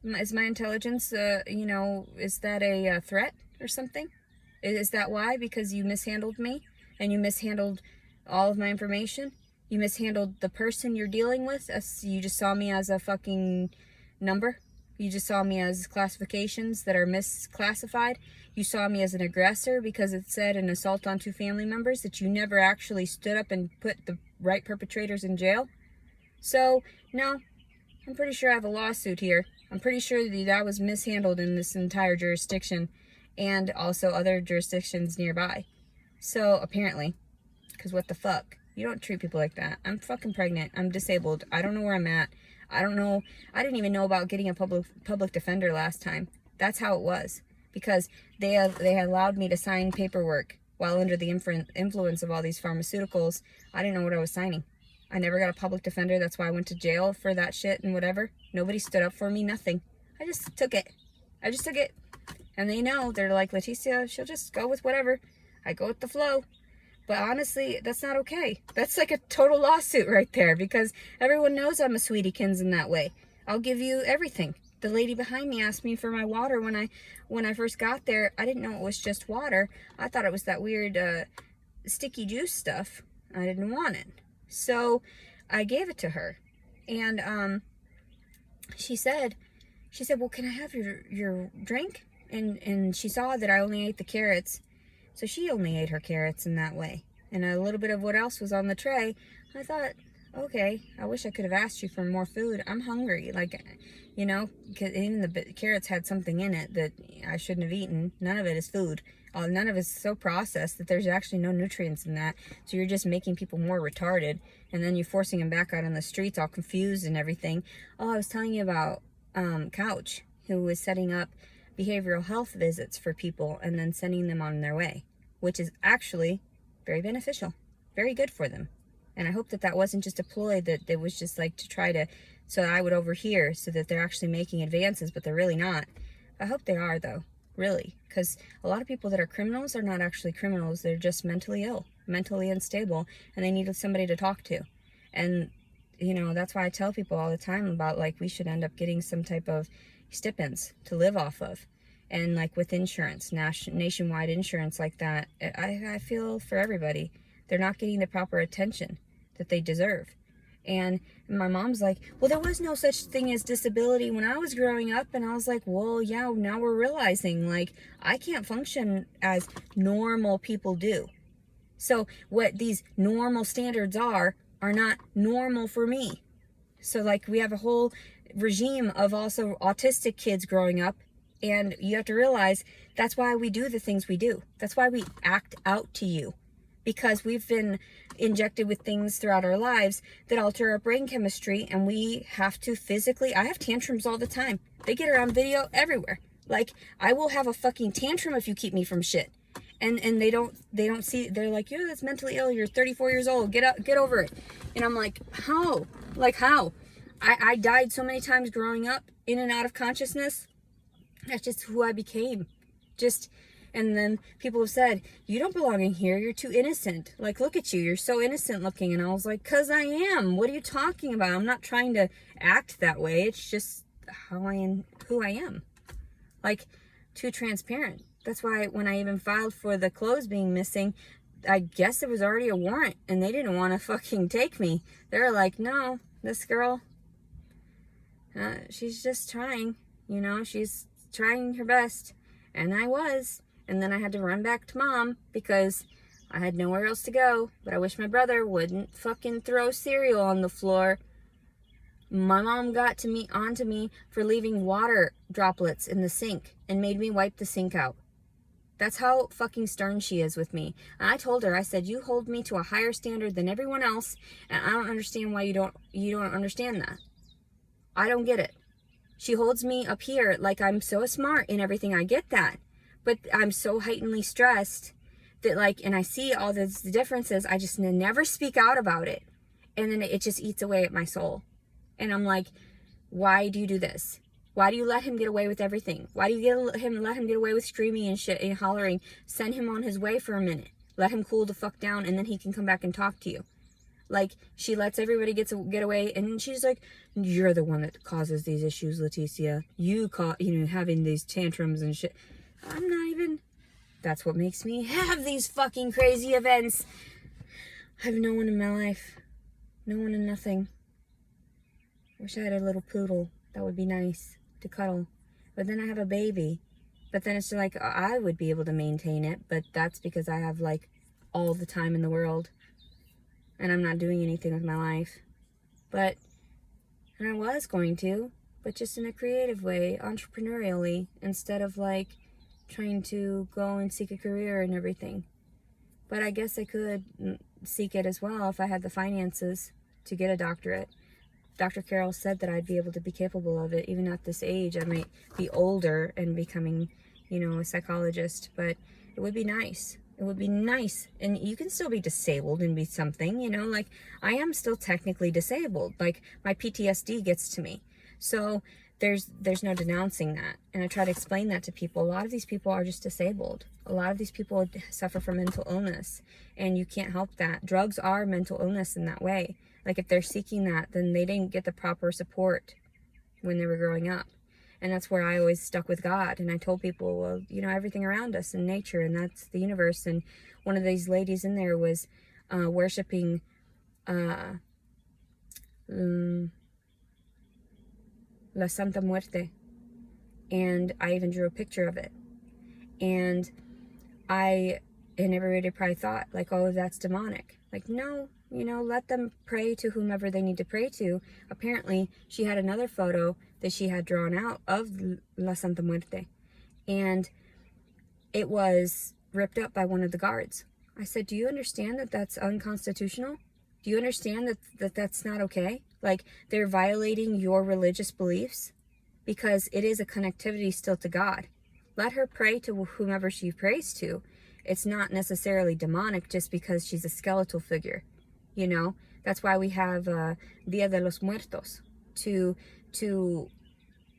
Speaker 1: Is my intelligence, is that a threat or something? Is that why? Because you mishandled me and you mishandled all of my information? You mishandled the person you're dealing with? You just saw me as a fucking number? You just saw me as classifications that are misclassified. You saw me as an aggressor because it said an assault on 2 family members, that you never actually stood up and put the right perpetrators in jail. So, no, I'm pretty sure I have a lawsuit here. I'm pretty sure that was mishandled in this entire jurisdiction and also other jurisdictions nearby. So, apparently, because what the fuck? You don't treat people like that. I'm fucking pregnant. I'm disabled. I don't know where I'm at. I don't know. I didn't even know about getting a public defender last time. That's how it was. Because they allowed me to sign paperwork while under the influence of all these pharmaceuticals. I didn't know what I was signing. I never got a public defender. That's why I went to jail for that shit and whatever. Nobody stood up for me. Nothing. I just took it. And they know. They're like, Leticia, she'll just go with whatever. I go with the flow. But honestly, that's not okay. That's like a total lawsuit right there, because everyone knows I'm a sweetiekins in that way. I'll give you everything. The lady behind me asked me for my water when I first got there. I didn't know it was just water. I thought it was that weird sticky juice stuff. I didn't want it. So I gave it to her. And she said, well, can I have your drink? And she saw that I only ate the carrots. So she only ate her carrots in that way. And a little bit of what else was on the tray. I thought, okay, I wish I could have asked you for more food. I'm hungry. Like, you know, because even the carrots had something in it that I shouldn't have eaten. None of it is food. None of it is so processed that there's actually no nutrients in that. So you're just making people more retarded. And then you're forcing them back out on the streets all confused and everything. Oh, I was telling you about Couch, who was setting up behavioral health visits for people and then sending them on their way, which is actually very beneficial, very good for them. And I hope that wasn't just a ploy, that it was just like to try to, so I would overhear, so that they're actually making advances, but they're really not. I hope they are, though, really, because a lot of people that are criminals are not actually criminals. They're just mentally ill, mentally unstable, and they need somebody to talk to. And, you know, that's why I tell people all the time about, like, we should end up getting some type of stipends to live off of, and like with insurance, nationwide insurance like that. I feel for everybody, they're not getting the proper attention that they deserve. And my mom's like, well, there was no such thing as disability when I was growing up. And I was like, well, yeah, now we're realizing, like, I can't function as normal people do. So what these normal standards are not normal for me. So like, we have a whole regime of also autistic kids growing up, and you have to realize that's why we do the things we do. That's why we act out to you, because we've been injected with things throughout our lives that alter our brain chemistry, and we have to physically, I have tantrums all the time. They get around video everywhere. Like, I will have a fucking tantrum if you keep me from shit. And they don't see, they're like, you're that's mentally ill, you're 34 years old, get over it. And I'm like, how? Like, how? I died so many times growing up, in and out of consciousness. That's just who I became. And then people have said, you don't belong in here, you're too innocent. Like, look at you, you're so innocent looking. And I was like, 'cause I am. What are you talking about? I'm not trying to act that way. It's just who I am. Like, too transparent. That's why when I even filed for the clothes being missing, I guess it was already a warrant, and they didn't want to fucking take me. They were like, no, this girl, she's just trying, you know, she's trying her best. And I was. And then I had to run back to mom because I had nowhere else to go. But I wish my brother wouldn't fucking throw cereal on the floor. My mom got onto me for leaving water droplets in the sink and made me wipe the sink out. That's how fucking stern she is with me. And I told her, I said, you hold me to a higher standard than everyone else, and I don't understand why you don't understand that. I don't get it. She holds me up here like I'm so smart in everything. I get that. But I'm so heightenedly stressed that, like, and I see all the differences, I just never speak out about it. And then it just eats away at my soul. And I'm like, why do you do this? Why do you let him get away with everything? Why do you let him get away with screaming and shit and hollering? Send him on his way for a minute. Let him cool the fuck down, and then he can come back and talk to you. Like, she lets everybody get away, and she's like, you're the one that causes these issues, Leticia. You having these tantrums and shit. I'm not even. That's what makes me have these fucking crazy events. I have no one in my life. No one and nothing. Wish I had a little poodle. That would be nice. to cuddle. But then I have a baby. But then it's like I would be able to maintain it, but that's because I have like all the time in the world and I'm not doing anything with my life. And I was going to, but just in a creative way, entrepreneurially, instead of like trying to go and seek a career and everything. But I guess I could seek it as well if I had the finances to get a doctorate. Dr. Carroll said that I'd be able to be capable of it. Even at this age, I might be older and becoming, a psychologist, but it would be nice. It would be nice. And you can still be disabled and be something, like I am still technically disabled. Like my PTSD gets to me. So there's no denouncing that. And I try to explain that to people. A lot of these people are just disabled. A lot of these people suffer from mental illness, and you can't help that. Drugs are mental illness in that way. Like if they're seeking that, then they didn't get the proper support when they were growing up. And that's where I always stuck with God. And I told people, well, everything around us in nature, and that's the universe. And one of these ladies in there was worshiping La Santa Muerte. And I even drew a picture of it. And everybody probably thought, like, oh, that's demonic. Like, no, let them pray to whomever they need to pray to. Apparently, she had another photo that she had drawn out of La Santa Muerte. And it was ripped up by one of the guards. I said, do you understand that that's unconstitutional? Do you understand that that's not okay? Like, they're violating your religious beliefs because it is a connectivity still to God. Let her pray to whomever she prays to. It's not necessarily demonic just because she's a skeletal figure. That's why we have Dia de los Muertos, to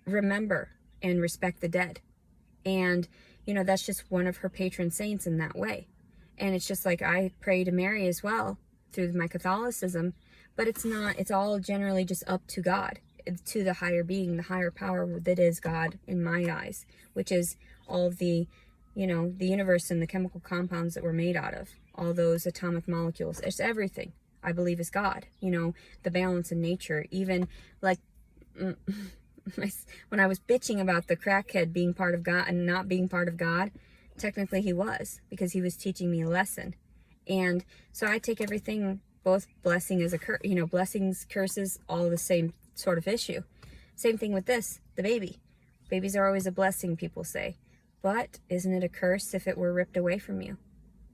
Speaker 1: remember and respect the dead. And, that's just one of her patron saints in that way. And it's just like I pray to Mary as well through my Catholicism, but it's all generally just up to God, to the higher being, the higher power that is God in my eyes, which is all of the, the universe and the chemical compounds that we're made out of, all those atomic molecules. It's everything I believe is God, the balance in nature. Even like when I was bitching about the crackhead being part of God and not being part of God, technically he was, because he was teaching me a lesson. And so I take everything, both blessing as a curse, blessings, curses, all the same sort of issue. Same thing with this, the baby. Babies are always a blessing, people say. But isn't it a curse if it were ripped away from you?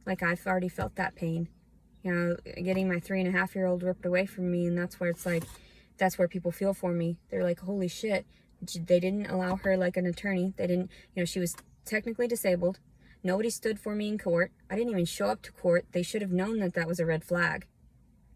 Speaker 1: Like, I've already felt that pain. Getting my 3.5-year-old ripped away from me, and that's where it's like, that's where people feel for me. They're like, holy shit. They didn't allow her like an attorney. They didn't, she was technically disabled. Nobody stood for me in court. I didn't even show up to court. They should have known that was a red flag.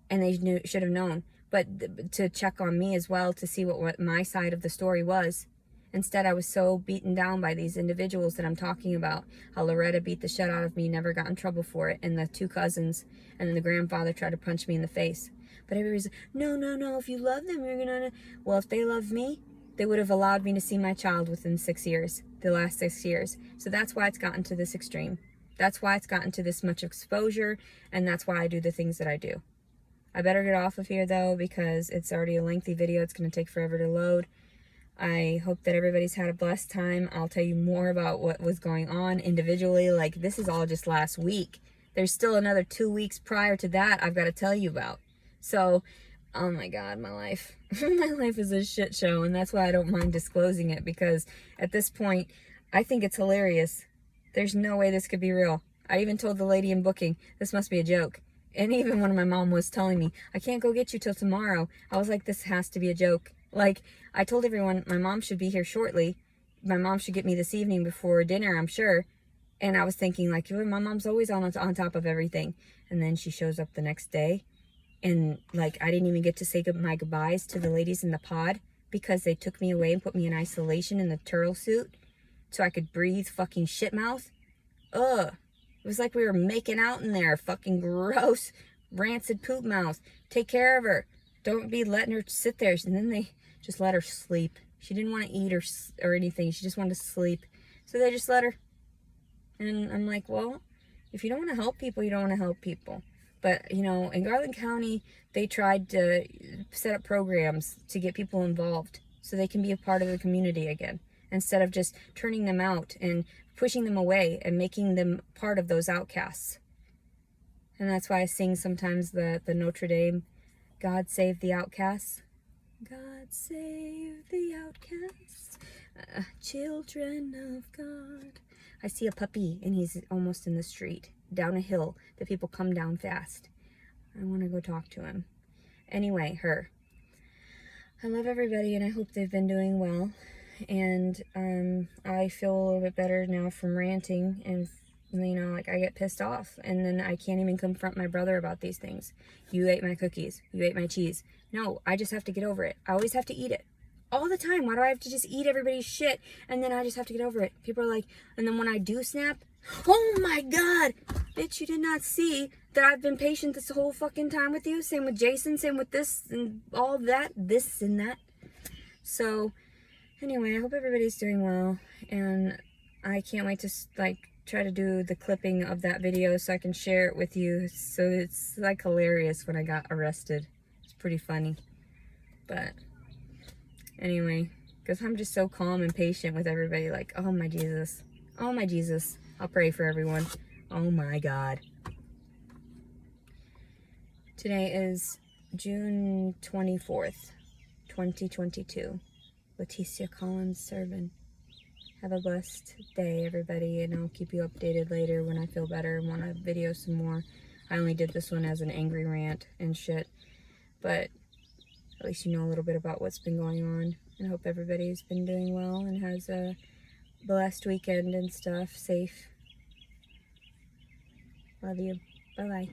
Speaker 1: And they should have known. But to check on me as well, to see what my side of the story was. Instead, I was so beaten down by these individuals that I'm talking about. How Loretta beat the shit out of me, never got in trouble for it. And the 2 cousins, and then the grandfather tried to punch me in the face. But everybody's like, no, if you love them, you're gonna... Well, if they love me, they would have allowed me to see my child within 6 years, the last 6 years. So that's why it's gotten to this extreme. That's why it's gotten to this much exposure, and that's why I do the things that I do. I better get off of here, though, because it's already a lengthy video. It's going to take forever to load. I hope that everybody's had a blessed time. I'll tell you more about what was going on individually. Like, this is all just last week. There's still another 2 weeks prior to that I've got to tell you about. So, oh my God, my life. My life is a shit show, and that's why I don't mind disclosing it, because at this point, I think it's hilarious. There's no way this could be real. I even told the lady in booking, this must be a joke. And even when my mom was telling me, I can't go get you till tomorrow, I was like, this has to be a joke. Like, I told everyone my mom should be here shortly. My mom should get me this evening before dinner, I'm sure. And I was thinking, like, my mom's always on top of everything. And then she shows up the next day. And, like, I didn't even get to say my goodbyes to the ladies in the pod because they took me away and put me in isolation in the turtle suit so I could breathe fucking shit mouth. Ugh. It was like we were making out in there. Fucking gross, rancid poop mouth. Take care of her. Don't be letting her sit there. And then they just let her sleep. She didn't want to eat or anything. She just wanted to sleep. So they just let her. And I'm like, well, if you don't want to help people, you don't want to help people. But, in Garland County, they tried to set up programs to get people involved. so they can be a part of the community again, instead of just turning them out and pushing them away and making them part of those outcasts. And that's why I sing sometimes the Notre Dame, God save the outcasts. God save the outcasts, children of God. I see a puppy and he's almost in the street, down a hill that people come down fast. I want to go talk to him. Anyway, her. I love everybody and I hope they've been doing well. And I feel a little bit better now from ranting, and you know, like, I get pissed off and then I can't even confront my brother about these things. You ate my cookies. You ate my cheese. No, I just have to get over it. I always have to eat it. All the time. Why do I have to just eat everybody's shit and then I just have to get over it? People are like, and then when I do snap, oh my God, bitch, you did not see that I've been patient this whole fucking time with you. Same with Jason, same with this and all that, this and that. So anyway, I hope everybody's doing well, and I can't wait to like try to do the clipping of that video so I can share it with you. So it's like hilarious when I got arrested. It's pretty funny. But anyway, because I'm just so calm and patient with everybody, like, oh my Jesus. Oh my Jesus. I'll pray for everyone. Oh my God. Today is June 24th, 2022. Leticia Collins Servin. Have a blessed day, everybody, and I'll keep you updated later when I feel better and want to video some more. I only did this one as an angry rant and shit, but at least you know a little bit about what's been going on. And I hope everybody's been doing well and has a blessed weekend and stuff. Safe. Love you. Bye-bye.